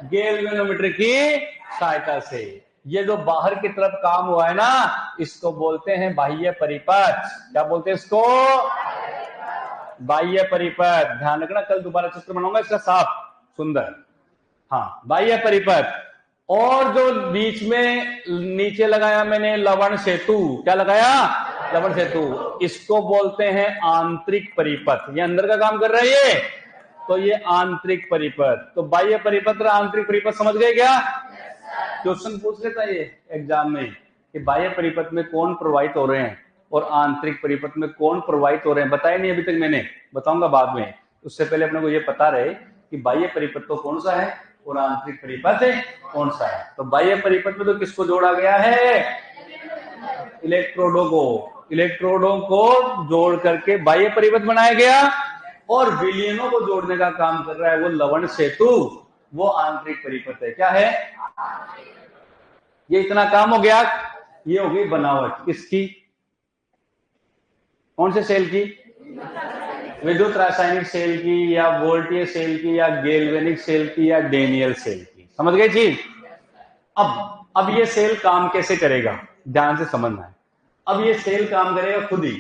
गैल्वेनोमीटर की सहायता से। ये जो बाहर की तरफ काम हुआ है ना, इसको बोलते हैं बाह्य परिपथ। क्या बोलते हैं इसको? बाह्य परिपथ। ध्यान रखना, कल दोबारा चित्र बनाऊंगा इसका साफ सुंदर। हाँ, बाह्य परिपथ। और जो बीच में नीचे लगाया मैंने लवण सेतु, क्या लगाया? लवण सेतु। इसको बोलते हैं आंतरिक परिपथ। ये अंदर का काम कर रहा है ये, तो ये आंतरिक परिपथ। तो बाह्य परिपथ और आंतरिक परिपथ समझ गए क्या? क्वेश्चन पूछ लेता है ये एग्जाम में कि बाह्य परिपथ में कौन प्रवाहित हो रहे हैं और आंतरिक परिपथ में कौन प्रवाहित हो रहे हैं। बताया नहीं अभी तक मैंने, बताऊंगा बाद में। उससे पहले अपने को ये पता रहे कि बाह्य परिपथ तो कौन सा है और आंतरिक परिपथ कौन सा है। तो बाह्य परिपथ में तो किसको जोड़ा गया है? इलेक्ट्रोडों को। इलेक्ट्रोडों को जोड़ करके बाह्य परिपथ बनाया गया, और विलियनों को जोड़ने का काम कर रहा है वो लवण सेतु, वो आंतरिक परिपथ है। क्या है? ये इतना काम हो गया। ये हो गई बनावट किसकी? कौन से सेल की? विद्युत रासायनिक सेल की, या वोल्टीय सेल की, या गैल्वेनिक सेल की, या डेनियल सेल की। समझ गए चीज? अब ये सेल काम कैसे करेगा, ध्यान से समझना है। अब ये सेल काम करेगा खुद ही।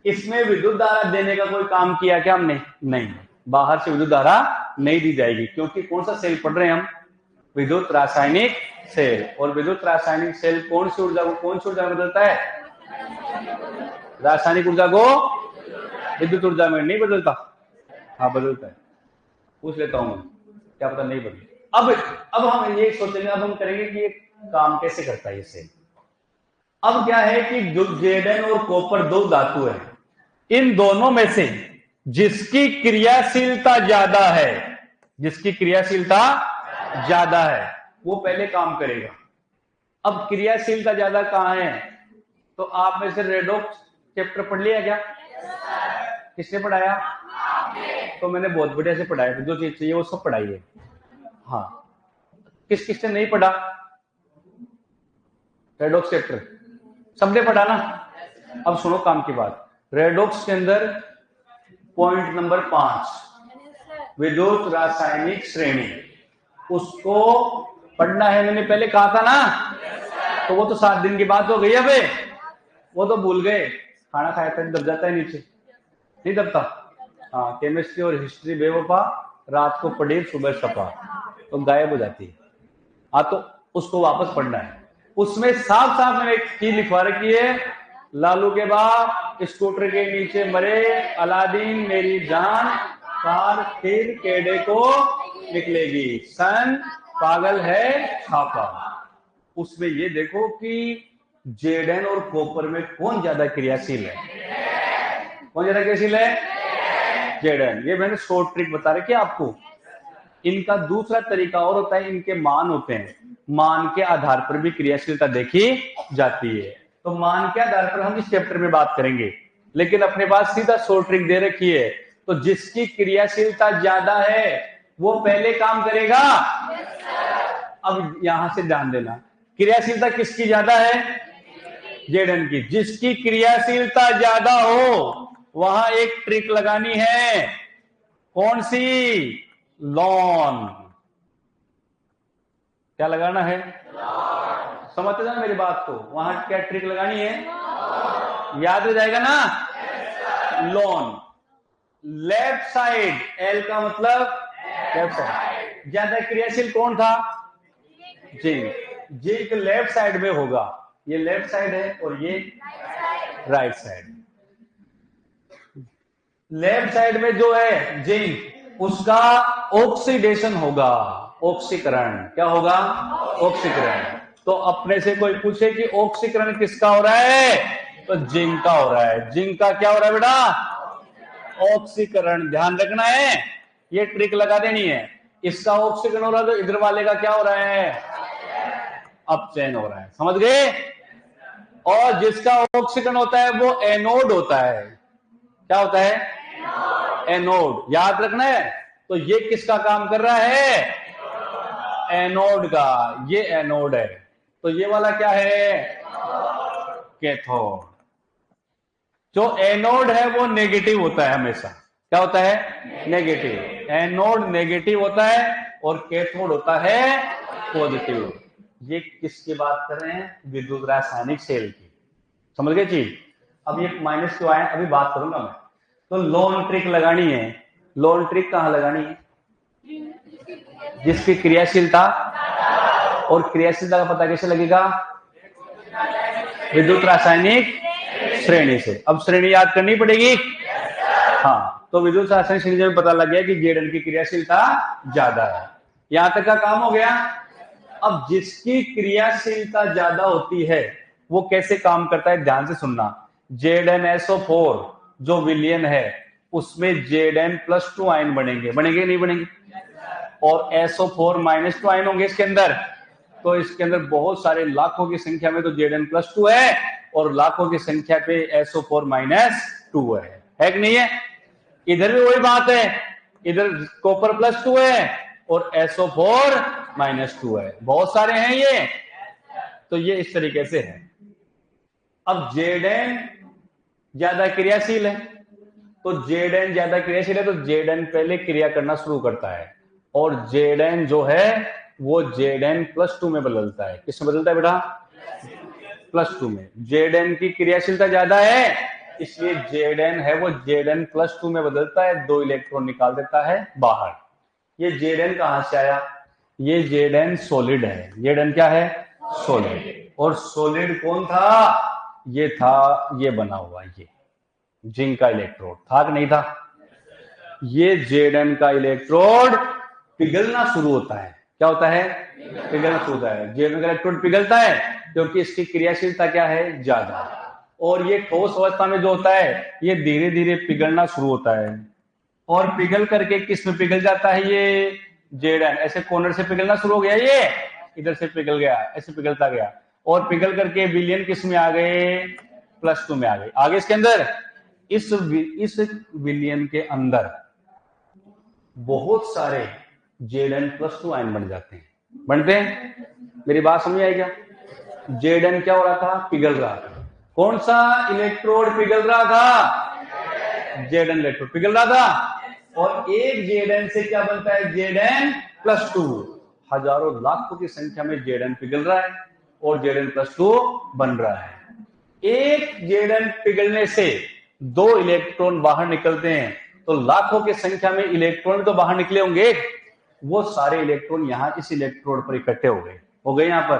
इसमें विद्युत धारा देने का कोई काम किया क्या हमने? नहीं, बाहर से विद्युत धारा नहीं दी जाएगी, क्योंकि कौन सा सेल पढ़ रहे हैं हम? विद्युत रासायनिक सेल। और विद्युत रासायनिक सेल कौन सी ऊर्जा को कौन सी ऊर्जा में बदलता है? रासायनिक ऊर्जा को विद्युत ऊर्जा में नहीं बदलता? हाँ बदलता है, पूछ लेता हूं मैं, क्या पता नहीं बदले। अब हम ये सोचेंगे, अब हम करेंगे कि ये काम कैसे करता है ये सेल। अब क्या है कि जो जेडन और कॉपर दो धातु है, इन दोनों में से जिसकी क्रियाशीलता ज्यादा है, जिसकी क्रियाशीलता ज्यादा है, वो पहले काम करेगा। अब क्रियाशीलता ज्यादा कहां है? तो आप में से रेडॉक्स चैप्टर पढ़ लिया क्या? किसने पढ़ाया? तो मैंने बहुत बढ़िया से पढ़ाया, जो चीज चाहिए वो सब पढ़ाई है। हाँ, किसने नहीं पढ़ा रेडॉक्स चैप्टर? सबने पढ़ा ना? अब सुनो काम की बात। रेडॉक्स के अंदर पॉइंट नंबर 5 विद्युत रासायनिक श्रेणी, उसको पढ़ना है। मैंने पहले कहा था ना, तो वो तो 7 दिन की बात हो गई। अबे वो तो भूल गए, खाना खाया था दब जाता है नीचे, नहीं दबता? हाँ, केमिस्ट्री और हिस्ट्री बेवफा, रात को पढ़ी सुबह सपा, तो गायब हो जाती है। हाँ, तो उसको वापस पढ़ना है। उसमें साफ साफ मैंने एक चीज लिखवा रखी है, लालू के बाप स्कूटर के नीचे मरे, अलादीन मेरी जान, कार फिर केड़े को निकलेगी, सन पागल है छापा। उसमें ये देखो कि जेडन और कॉपर में कौन ज्यादा क्रियाशील है? कौन ज्यादा क्रियाशील है? जेडन। ये मैंने शॉर्ट ट्रिक बता रखी है आपको। इनका दूसरा तरीका और होता है, इनके मान होते हैं, मान के आधार पर भी क्रियाशीलता देखी जाती है। तो मान के आधार पर हम इस चैप्टर में बात करेंगे, लेकिन अपने पास सीधा शॉर्ट ट्रिक दे रखी है। तो जिसकी क्रियाशीलता ज्यादा है वो पहले काम करेगा। अब यहां से ध्यान देना, क्रियाशीलता किसकी ज्यादा है? जेडन की। जिसकी क्रियाशीलता ज्यादा हो वहां एक ट्रिक लगानी है। कौन सी? लॉन। क्या लगाना है? समझते ना मेरी बात को? वहां क्या ट्रिक लगानी है? याद हो जाएगा ना? लॉन। लेफ्ट साइड, एल का मतलब लेफ्ट साइड। ज्यादा क्रियाशील कौन था? जिंक। जिंक लेफ्ट साइड में होगा। ये लेफ्ट साइड है और ये राइट साइड। लेफ्ट साइड में जो है जिंक, उसका ऑक्सीडेशन होगा, ऑक्सीकरण। क्या होगा? ऑक्सीकरण। तो अपने से कोई पूछे कि ऑक्सीकरण किसका हो रहा है, तो जिंक का हो रहा है। जिंक का क्या हो रहा है बेटा? ऑक्सीकरण। ध्यान रखना है, ये ट्रिक लगा देनी है। इसका ऑक्सीकरण हो रहा है तो इधर वाले का क्या हो रहा है? अपचयन हो रहा है। समझ गए? और जिसका ऑक्सीकरण होता है वो एनोड होता है। क्या होता है? एनोड। याद रखना है। तो ये किसका काम कर रहा है? एनोड का। ये एनोड है। तो ये वाला क्या है? कैथोड। जो एनोड है वो नेगेटिव होता है हमेशा। क्या होता है? नेगेटिव। एनोड नेगेटिव होता है और कैथोड होता है पॉजिटिव। ये किसकी बात कर रहे हैं? विद्युत रासायनिक सेल की। समझ गए चीज? अब ये माइनस क्यों आए अभी बात करूंगा मैं। तो लॉन ट्रिक लगानी है। लॉन ट्रिक कहां लगानी है? जिसकी क्रियाशीलता, और क्रियाशीलता का पता कैसे लगेगा? विद्युत रासायनिक श्रेणी से। अब श्रेणी याद करनी पड़ेगी। हाँ, तो विद्युत रासायनिक श्रेणी में पता लग गया कि जेडन की क्रियाशीलता ज्यादा है। यहां तक का काम हो गया। अब जिसकी क्रियाशीलता ज्यादा होती है वो कैसे काम करता है, ध्यान से सुनना। ZnSO4 जो विलयन है उसमें Zn+2 आयन बनेंगे। बनेंगे नहीं बनेंगे? और SO4-2 आयन होंगे इसके अंदर। तो इसके अंदर बहुत सारे लाखों की संख्या में तो Zn+2 है और लाखों की संख्या पे SO4-2 है कि नहीं है? इधर भी वही बात है, इधर कॉपर +2 है और SO4-2 है। बहुत सारे हैं ये। तो ये इस तरीके से है। अब Zn ज्यादा क्रियाशील है, तो Zn ज्यादा क्रियाशील है तो Zn पहले क्रिया करना शुरू करता है, और Zn जो है वो Zn+2 में बदलता है। किसमें बदलता है बेटा? +2 में। Zn की क्रियाशीलता ज्यादा है, इसलिए Zn है वो Zn+2 में बदलता है, 2 इलेक्ट्रॉन निकाल देता है बाहर। ये Zn कहां से आया? ये Zn सॉलिड है। Zn क्या है? सॉलिड। और सॉलिड कौन था? ये था, ये बना हुआ, ये जिंक का इलेक्ट्रोड था कि नहीं था? ये Zn का इलेक्ट्रोड पिघलना शुरू होता है। क्या होता है? पिघलना शुरू होता है। Zn का इलेक्ट्रोड पिघलता है क्योंकि इसकी क्रियाशीलता क्या है? ज्यादा। और ये ठोस अवस्था में जो होता है, ये धीरे धीरे पिघलना शुरू होता है, और पिघल करके किस में पिघल जाता है? ये Zn ऐसे कॉर्नर से पिघलना शुरू हो गया, ये इधर से पिघल गया, ऐसे पिघलता गया, और पिघल करके विलयन किस में आ गए? +2 में आ गए। आगे इसके अंदर इस विलयन के अंदर बहुत सारे Zn+2 आयन बन जाते हैं। बनते हैं? मेरी बात समझ आई क्या? Zn क्या हो रहा था? पिघल रहा था। कौन सा इलेक्ट्रोड पिघल रहा था? Zn इलेक्ट्रोड पिघल रहा था। और एक Zn से क्या बनता है? Zn+2। हजारों लाखों की संख्या में Zn पिघल रहा है और Zn+2 बन रहा है। एक Zn पिघलने से 2 इलेक्ट्रॉन बाहर निकलते हैं, तो लाखों की संख्या में इलेक्ट्रॉन तो बाहर निकले होंगे। वो सारे इलेक्ट्रॉन यहां इस इलेक्ट्रोड पर इकट्ठे हो गए यहां पर।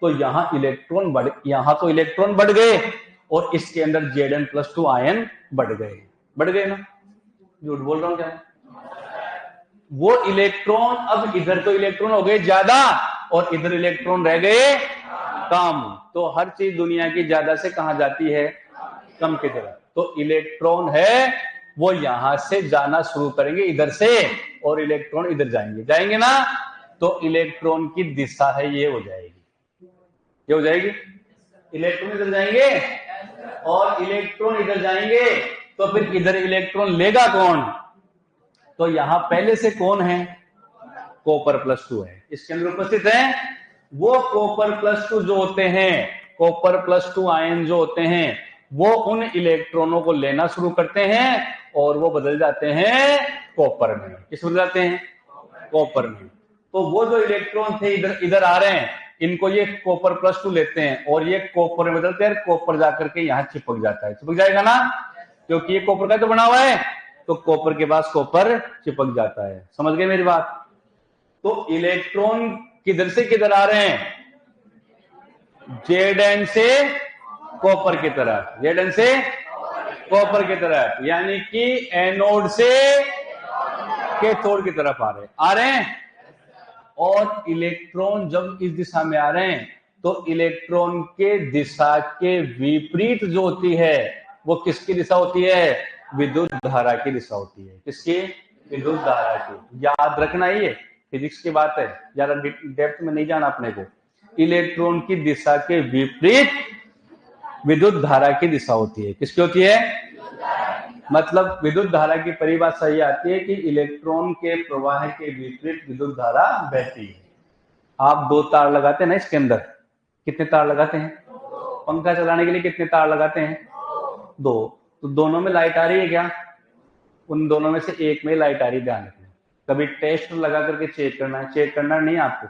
तो यहां इलेक्ट्रॉन तो इलेक्ट्रॉन बढ़ गए, और इसके अंदर Zn+2 आयन बढ़ गए ना? झूठ बोल रहा हूं क्या? वो इलेक्ट्रॉन, अब इधर तो इलेक्ट्रॉन हो गए ज्यादा और इधर इलेक्ट्रॉन रह गए कम। तो हर चीज दुनिया की ज्यादा से कहां जाती है? कम की तरफ। तो इलेक्ट्रॉन है वो यहां से जाना शुरू करेंगे इधर से, और इलेक्ट्रॉन इधर जाएंगे ना, तो इलेक्ट्रॉन की दिशा है ये हो जाएगी। इलेक्ट्रॉन इधर जाएंगे और इलेक्ट्रॉन इधर जाएंगे, तो फिर इधर इलेक्ट्रॉन लेगा कौन? तो यहां पहले से कौन है? Copper+2 है। इसके अंदर उपस्थित है वो Copper+2 जो होते हैं, Copper+2 आयन जो होते हैं, वो उन इलेक्ट्रॉनों को लेना शुरू करते हैं और वो बदल जाते हैं कॉपर में। किस बदल जाते हैं? कॉपर में। तो वो जो इलेक्ट्रॉन थे इधर आ रहे हैं, इनको ये Copper+2 लेते हैं और ये कॉपर में बदलते हैं। कॉपर जाकर के यहाँ चिपक जाता है, चिपक जाएगा ना, क्योंकि ये कॉपर का तो बना हुआ है, तो कॉपर के पास कॉपर चिपक जाता है। समझ गए मेरी बात? तो इलेक्ट्रॉन किधर से किधर आ रहे हैं? Zn से कॉपर की तरफ, Zn से कॉपर की तरफ, यानी कि एनोड से कैथोड की तरफ आ रहे हैं। और इलेक्ट्रॉन जब इस दिशा में आ रहे हैं, तो इलेक्ट्रॉन के दिशा के विपरीत जो होती है, वो किसकी दिशा होती है? विद्युत धारा की दिशा होती है। किसकी? विद्युत धारा की। याद रखना, ये फिजिक्स की बात है, ज्यादा डेप्थ में नहीं जाना अपने को। इलेक्ट्रॉन की दिशा के विपरीत विद्युत धारा की दिशा होती है। किसकी होती है? मतलब विद्युत धारा की परिभाषा ये आती है कि इलेक्ट्रॉन के प्रवाह के विपरीत विद्युत धारा बहती है। आप 2 तार लगाते हैं ना इसके अंदर, कितने तार लगाते हैं? पंखा चलाने के लिए कितने तार लगाते हैं? 2। तो दोनों में लाइट आ रही है क्या? उन दोनों में से एक में लाइट आ रही है, ध्यान रखना। कभी टेस्ट लगा करके चेक करना नहीं आपको,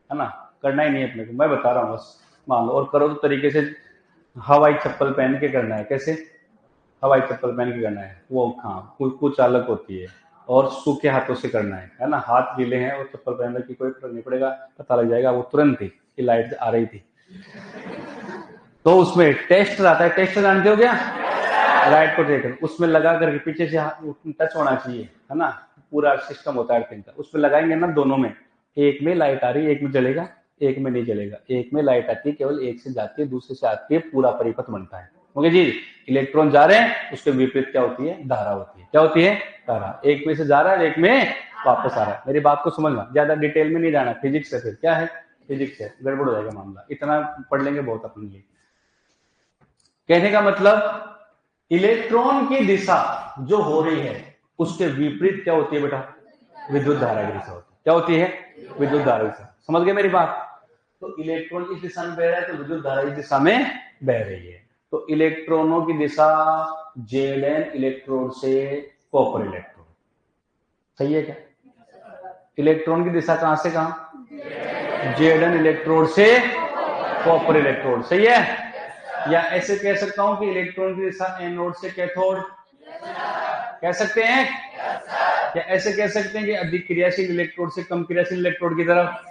है ना? करना ही नहीं है अपने को, मैं बता रहा हूँ बस। मान लो, और करो तो तरीके से हवाई चप्पल पहन के करना है। कैसे? हवाई चप्पल पहन के करना है। वो हाँ, कुछ अलग होती है, और सूखे हाथों से करना है ना? हाथ गीले हैं और चप्पल पहनने की कोई फर्क नहीं पड़ेगा, पता लग जाएगा वो तुरंत ही कि लाइट आ रही थी। तो उसमें टेस्टर आता है, टेस्टर जानते हो क्या? लाइट को टेस्टर, उसमें लगा करके पीछे से टच होना चाहिए, है ना? पूरा सिस्टम होता है अर्थिंग का। उसमें लगाएंगे ना, दोनों में, एक में लाइट आ रही है, एक में जलेगा, एक में नहीं जलेगा। एक में लाइट आती है, केवल एक से जाती है, दूसरे से आती है, पूरा परिपथ बनता है। ओके जी? इलेक्ट्रॉन जा रहे हैं, उसके विपरीत क्या होती है? धारा होती है। क्या होती है? धारा। एक में से जा रहा है, एक में वापस आ रहा है। मेरी बात को समझना, ज्यादा डिटेल में नहीं जाना, फिजिक्स है। फिर क्या है? फिजिक्स है, गड़बड़ हो जाएगा मामला। इतना पढ़ लेंगे बहुत अपने लिए। कहने का मतलब, इलेक्ट्रॉन की दिशा जो हो रही है, उसके विपरीत क्या होती है बेटा? विद्युत धारा की दिशा होती है। क्या होती है? विद्युत धारा की दिशा। समझ गए मेरी बात? तो इलेक्ट्रॉन इस दिशा में बह रहा है, तो विद्युत धारा इस दिशा में बह रही है। तो इलेक्ट्रॉनों की दिशा Zn इलेक्ट्रोड से कॉपर इलेक्ट्रोड। सही है क्या? इलेक्ट्रॉन की दिशा कहां से कहां? जेडन इलेक्ट्रोड से कॉपर इलेक्ट्रोड, सही है। या ऐसे कह सकता हूं कि इलेक्ट्रॉन की दिशा एनोड से कैथोड, कह सकते हैं। या ऐसे कह सकते हैं कि अधिक क्रियाशील इलेक्ट्रोड से कम क्रियाशील इलेक्ट्रोड की तरफ।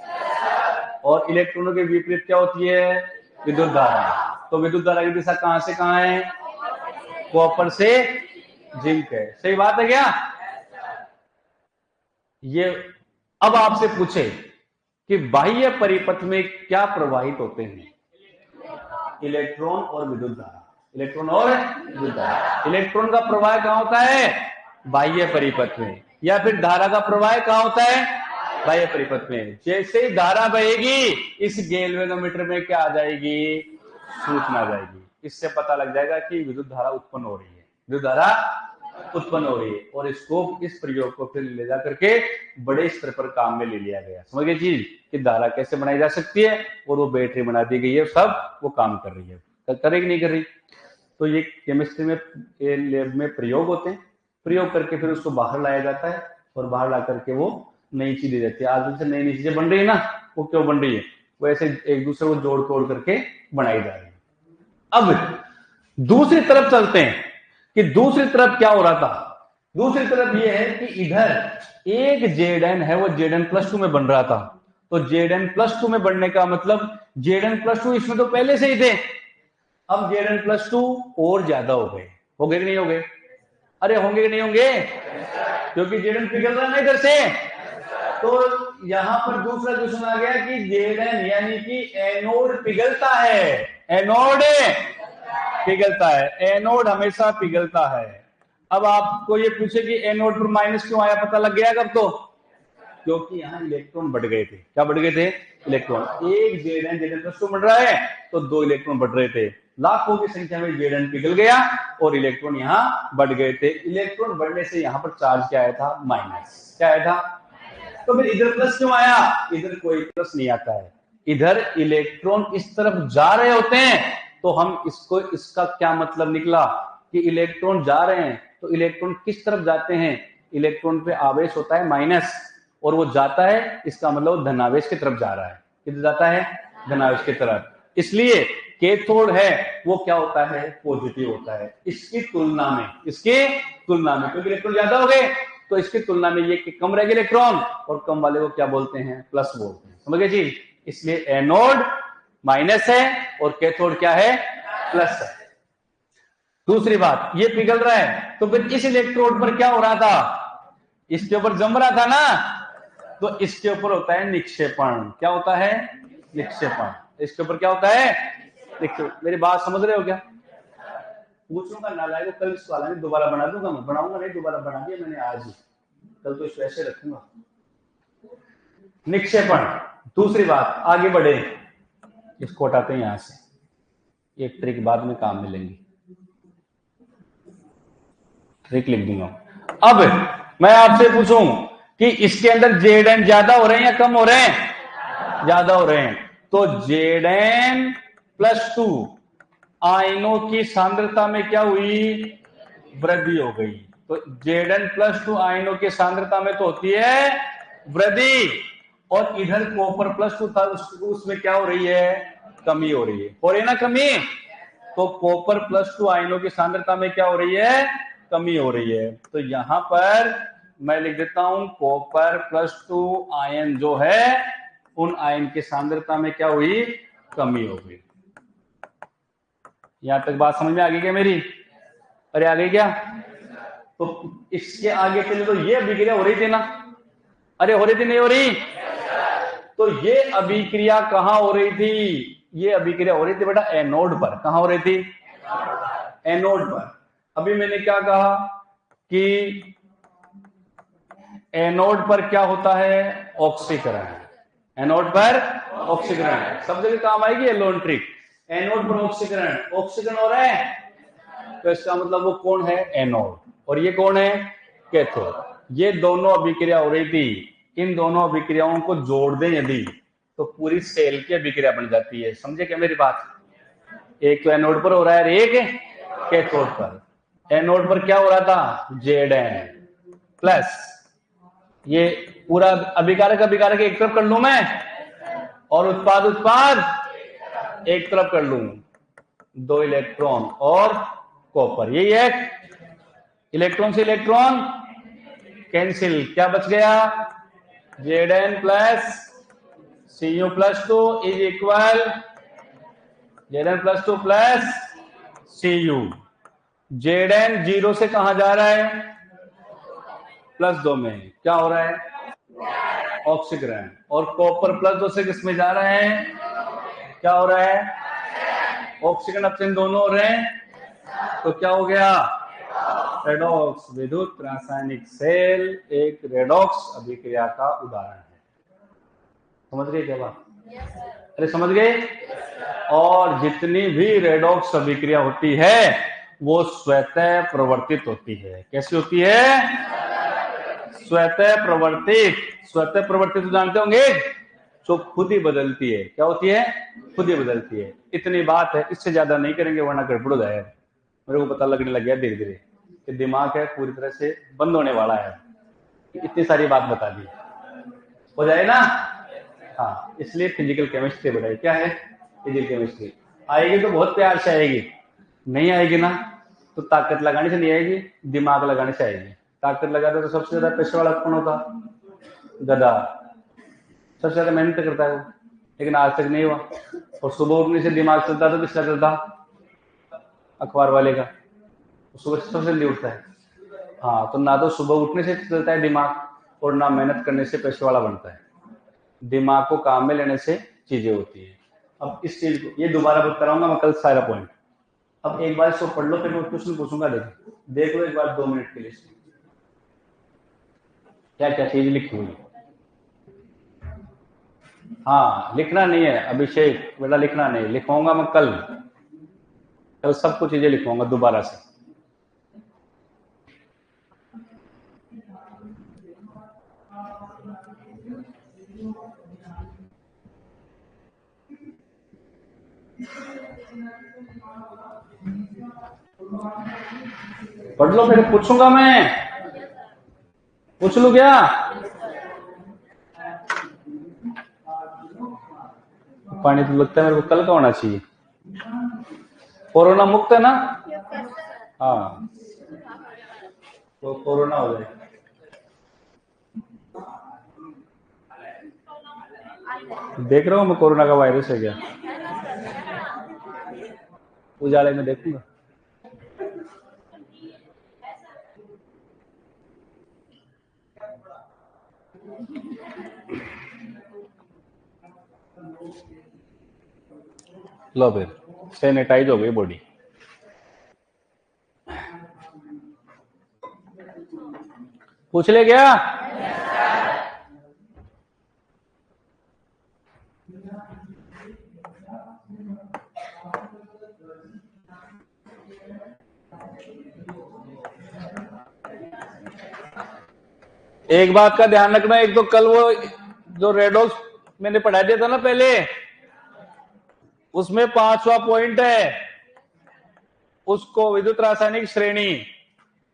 और इलेक्ट्रॉनों के विपरीत क्या होती है, विद्युत धारा। तो विद्युत धारा की दिशा कहां से कहां है, कॉपर से जिंक है, सही बात है क्या। ये अब आपसे पूछे कि बाह्य परिपथ में क्या प्रवाहित होते हैं, इलेक्ट्रॉन और विद्युत धारा। इलेक्ट्रॉन और विद्युत धारा। इलेक्ट्रॉन का प्रवाह कहां होता है, बाह्य परिपथ में। या फिर धारा का प्रवाह कहां होता है, बाह्य परिपथ में। जैसे ही धारा बहेगी इस गैल्वेनोमीटर में क्या आ जाएगी, सूचना आ जाएगी। इससे पता लग जाएगा कि विद्युत धारा उत्पन्न हो रही है, विद्युत धारा उत्पन्न हो रही है। और इसको, इस प्रयोग को फिर ले जाकर के बड़े स्तर पर काम में ले लिया गया। समझ गए चीज कि धारा कैसे बनाई जा सकती है, और वो बैटरी बना दी गई है, सब वो काम कर रही है। करेगी नहीं कर रही। तो ये केमिस्ट्री में, लैब में प्रयोग होते हैं। प्रयोग करके फिर उसको बाहर लाया जाता है, और बाहर ला करके वो नई चीजें जाती है। आज से नई नई चीजें बन रही है ना, वो क्यों बन रही है, वो ऐसे एक दूसरे को जोड़ तोड़ करके बनाई जा रही है। अब दूसरी तरफ चलते हैं कि दूसरी तरफ क्या हो रहा था। दूसरी तरफ ये है कि इधर एक जेडन है, वो जेडन+2 में बन रहा था। तो जेडन+2 में बनने का मतलब जेडन+2 इसमें तो पहले से ही थे। अब जेडन+2 और ज्यादा हो गए, हो गए कि नहीं हो गए, अरे होंगे कि नहीं होंगे, क्योंकि जेडन पिघल रहा है ना इधर से। तो यहां पर दूसरा क्वेश्चन आ गया कि जेडन यानी कि एनोड पिघलता है, एनोड पिघलता है, एनोड हमेशा पिघलता है। अब आपको ये पूछे कि एनोड पर माइनस क्यों आया, पता लग गया कब, तो क्योंकि यहाँ इलेक्ट्रॉन बढ़ गए थे। क्या बढ़ गए थे, इलेक्ट्रॉन। एक जेडन+2 बढ़ रहा है तो 2 इलेक्ट्रॉन बढ़ रहे थे। लाखों की संख्या में जेडन पिघल गया और इलेक्ट्रॉन यहाँ बढ़ गए थे। इलेक्ट्रॉन बढ़ने से यहाँ पर चार्ज क्या आया था, माइनस। क्या आया था, तो फिर इधर प्लस क्यों आया, इधर कोई प्लस नहीं आता है। इधर इलेक्ट्रॉन इस तरफ जा रहे होते हैं, तो हम इसको, इसका क्या मतलब निकला कि इलेक्ट्रॉन जा रहे हैं। तो इलेक्ट्रॉन किस तरफ जाते हैं, इलेक्ट्रॉन पे आवेश होता है माइनस, और वो जाता है, इसका मतलब धनावेश की तरफ जा रहा है। किधर जाता है, धनावेश की तरफ। इसलिए कैथोड है वो क्या होता है, पॉजिटिव होता है इसकी तुलना में, इसकी तुलना में, क्योंकि इलेक्ट्रॉन ज्यादा हो गए तो इसकी तुलना में ये कम रहेगा इलेक्ट्रॉन, और कम वाले को क्या बोलते हैं, प्लस बोलते हैं। समझ गए जी। इसलिए एनोड माइनस है और कैथोड क्या है, प्लस है। दूसरी बात, ये पिघल रहा है तो फिर इस इलेक्ट्रोड पर क्या हो रहा था, इसके ऊपर जम रहा था ना, तो इसके ऊपर होता है निक्षेपण। क्या होता है, निक्षेपण। इसके ऊपर क्या होता है, मेरी बात समझ रहे हो क्या। पूछूंगा नालायक को, कल इसको हालांकि दोबारा बना दूंगा, मैं बनाऊंगा नहीं, दोबारा बना दिया मैंने आज ही, कल तो इसको ऐसे रखूंगा। निक्षेपण। दूसरी बात, आगे बढ़े, इसको हटाते हैं यहां से, एक ट्रिक बाद में काम में लेंगे, ट्रिक लिख दूंगा। अब मैं आपसे पूछूं कि इसके अंदर जेडन ज्यादा हो रहे हैं या कम हो रहे हैं, ज्यादा हो रहे हैं। तो जेडन+2 आयनों की सांद्रता में क्या हुई, वृद्धि हो गई। तो जेडन+2 आयनों की सांद्रता में तो होती है वृद्धि, और इधर कॉपर+2 था, उसमें क्या हो रही है, कमी हो रही है। हो रही है ना कमी। तो कॉपर+2 आयनों की सांद्रता में क्या हो रही है, कमी हो रही है। तो यहां पर मैं लिख देता हूं कॉपर+2 आयन जो है, उन आयन की सांद्रता में क्या हुई, कमी हो गई। यहां तक बात समझ में आ गई क्या मेरी, अरे आ गई क्या। तो इसके आगे चले तो ये अभिक्रिया हो रही थी ना, अरे हो रही थी नहीं हो रही। तो ये अभिक्रिया कहां हो रही थी, ये अभिक्रिया हो रही थी बेटा एनोड पर। कहां हो रही थी, एनोड पर। अभी मैंने क्या कहा कि एनोड पर क्या होता है, ऑक्सीकरण। एनोड पर ऑक्सीकरण सब जगह काम आएगी एलोन ट्रिक। एनोड पर ऑक्सीकरण, ऑक्सीकरण हो रहा है, तो इसका मतलब वो कौन है, एनोड, और ये कौन है, कैथोड। ये दोनों अभिक्रिया हो रही थी। इन दोनों अभिक्रियाओं को जोड़ दें यदि, तो पूरी सेल की अभिक्रिया बन जाती है। समझे क्या मेरी बात। एक तो एनोड पर हो रहा है, एक कैथोड पर। एनोड पर क्या हो रहा था, जेडन प्लस, ये पूरा अभिकारक अभिकारक एक तरफ कर लूं मैं, और उत्पाद एक तरफ कर लूं, 2 इलेक्ट्रॉन और कॉपर, यही है। इलेक्ट्रॉन से इलेक्ट्रॉन कैंसिल, क्या बच गया? Zn plus Cu plus 2 is equal Zn plus 2 plus Cu। Zn 0 से कहां जा रहा है? प्लस 2 में। क्या हो रहा है? ऑक्सीकरण। और कॉपर प्लस 2 से किस में जा रहा है? क्या हो रहा है? ऑक्सीकरण ऑक्सीजन दोनों हो रहे हैं, तो क्या हो गया? रेडॉक्स। विद्युत रासायनिक सेल एक रेडॉक्स अभिक्रिया का उदाहरण है। समझ गए क्या बात? अरे समझ गए? और जितनी भी रेडॉक्स अभिक्रिया होती है वो स्वतः प्रवर्तित होती है। कैसी होती है? स्वतः प्रवर्तित। स्वतः प्रवर्तित तो जानते होंगे, जो खुद ही बदलती है। क्या होती है? खुद ही बदलती है। इतनी बात है, इससे ज्यादा नहीं करेंगे वरना गड़बड़ हो जाएगा। मेरे को पता लगने लग गया धीरे धीरे कि दिमाग है पूरी तरह से बंद होने वाला है। इतनी सारी बात बता दी, हो जाए ना? हाँ, इसलिए फिजिकल केमिस्ट्री बढ़ाई। क्या है? Physical chemistry. आएगी तो बहुत प्यार से आएगी, नहीं आएगी ना तो ताकत लगाने से नहीं आएगी, दिमाग लगाने से आएगी। ताकत लगाते तो सबसे ज्यादा पैसे वाला कौन होता? गधा। सबसे ज्यादा मेहनत करता है वो, लेकिन आज तक नहीं हुआ। और सुबह उठने से दिमाग चलता तो किसका चलता? अखबार वाले का। सुबह सबसे जल्दी उठता है। हाँ, तो ना तो सुबह उठने से चलता है दिमाग और ना मेहनत करने से पैसे वाला बनता है। दिमाग को काम में लेने से चीजें होती है। अब इस चीज को ये दोबारा बताऊंगा मैं कल सारा पॉइंट। अब एक बार इसको पढ़ लो, फिर मैं क्वेश्चन पूछूंगा। देख लो एक बार 2 मिनट के लिए क्या क्या चीज लिखी हुई। हाँ, लिखना नहीं है अभिषेक बेटा, लिखना नहीं, लिखवाऊंगा मैं कल सब कुछ चीजें लिखवाऊंगा दोबारा से। पढ़ लो, फिर पूछूंगा मैं। पूछ लू क्या? पानी तो लगता है मेरे को कल का होना चाहिए। कोरोना मुक्त है ना? हाँ, तो कोरोना हो जाए। देख रहा हूँ मैं कोरोना का वायरस है क्या, उजाले में देखूंगा। लो फिर सैनिटाइज हो गई बॉडी। पूछ ले क्या? एक बात का ध्यान रखना, एक तो कल वो जो रेडॉक्स मैंने पढ़ा दिया था ना पहले, उसमें 5वां पॉइंट है, उसको विद्युत रासायनिक श्रेणी,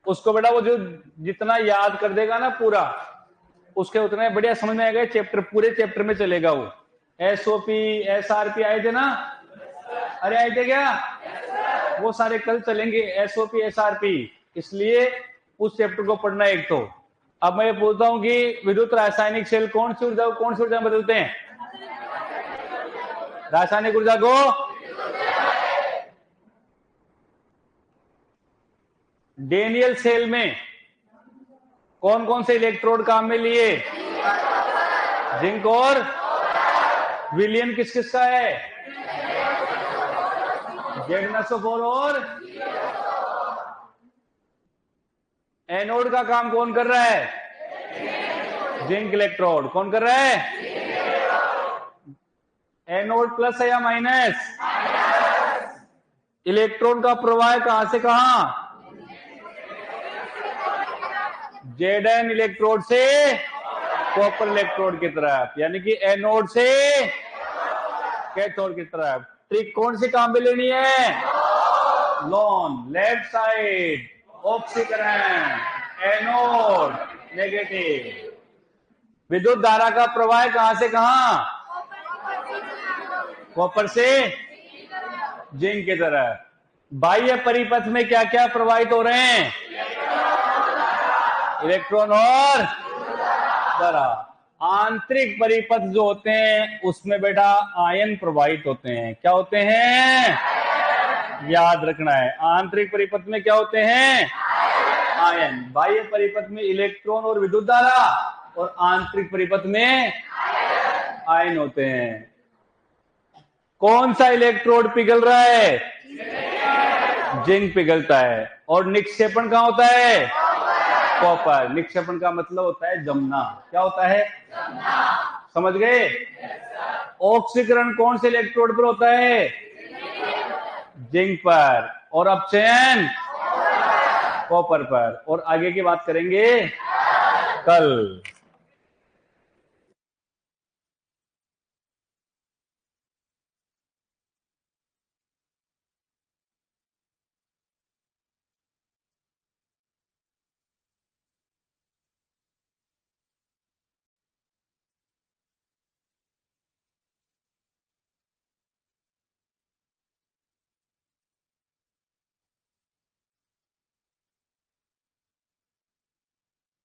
उसको बेटा वो जो जितना याद कर देगा ना पूरा, उसके उतना बढ़िया समझ में आएगा। चैप्टर पूरे चैप्टर में चलेगा वो। एसओपी एसआरपी आए थे ना? अरे आए थे क्या? वो सारे कल चलेंगे, एसओपी एसआरपी। इसलिए उस चैप्टर को पढ़ना एक तो। अब मैं पूछता हूं कि विद्युत रासायनिक सेल कौन सी ऊर्जा बदलते हैं? रासायनिक ऊर्जा को डेनियल सेल में कौन कौन से इलेक्ट्रोड काम में लिए? जिंक और विलियन किस किस का है? Z-4 और एनोड का काम कौन कर रहा है? Zinc electrode. कौन कर रहा है? एनोड प्लस है या माइनस? इलेक्ट्रॉन का प्रवाह कहां से कहां? Zn इलेक्ट्रोड से कॉपर इलेक्ट्रोड की तरफ, यानी कि एनोड से कैथोड की तरफ। ट्रिक कौन सी काम में लेनी है? लॉन, लेफ्ट साइड ऑक्सीकरण, एनोड नेगेटिव। विद्युत धारा का प्रवाह कहां से कहां? कॉपर से जिंक की तरह। बाह्य परिपथ में क्या क्या प्रवाहित हो रहे हैं? इलेक्ट्रॉन और धारा। आंतरिक परिपथ जो होते हैं उसमें बेटा आयन प्रवाहित होते हैं। क्या होते हैं? याद रखना है, आंतरिक परिपथ में क्या होते हैं? आयन। बाह्य परिपथ में इलेक्ट्रॉन और विद्युत धारा, और आंतरिक परिपथ में आयन होते हैं। कौन सा इलेक्ट्रोड पिघल रहा है? जिंक पिघलता है। और निक्षेपण कहां होता है? कॉपर। निक्षेपण का मतलब होता है जमना। क्या होता है? समझ गए? ऑक्सीकरण कौन से इलेक्ट्रोड पर होता है? जिंक पर। और अपचयन कॉपर पर। और आगे की बात करेंगे कल।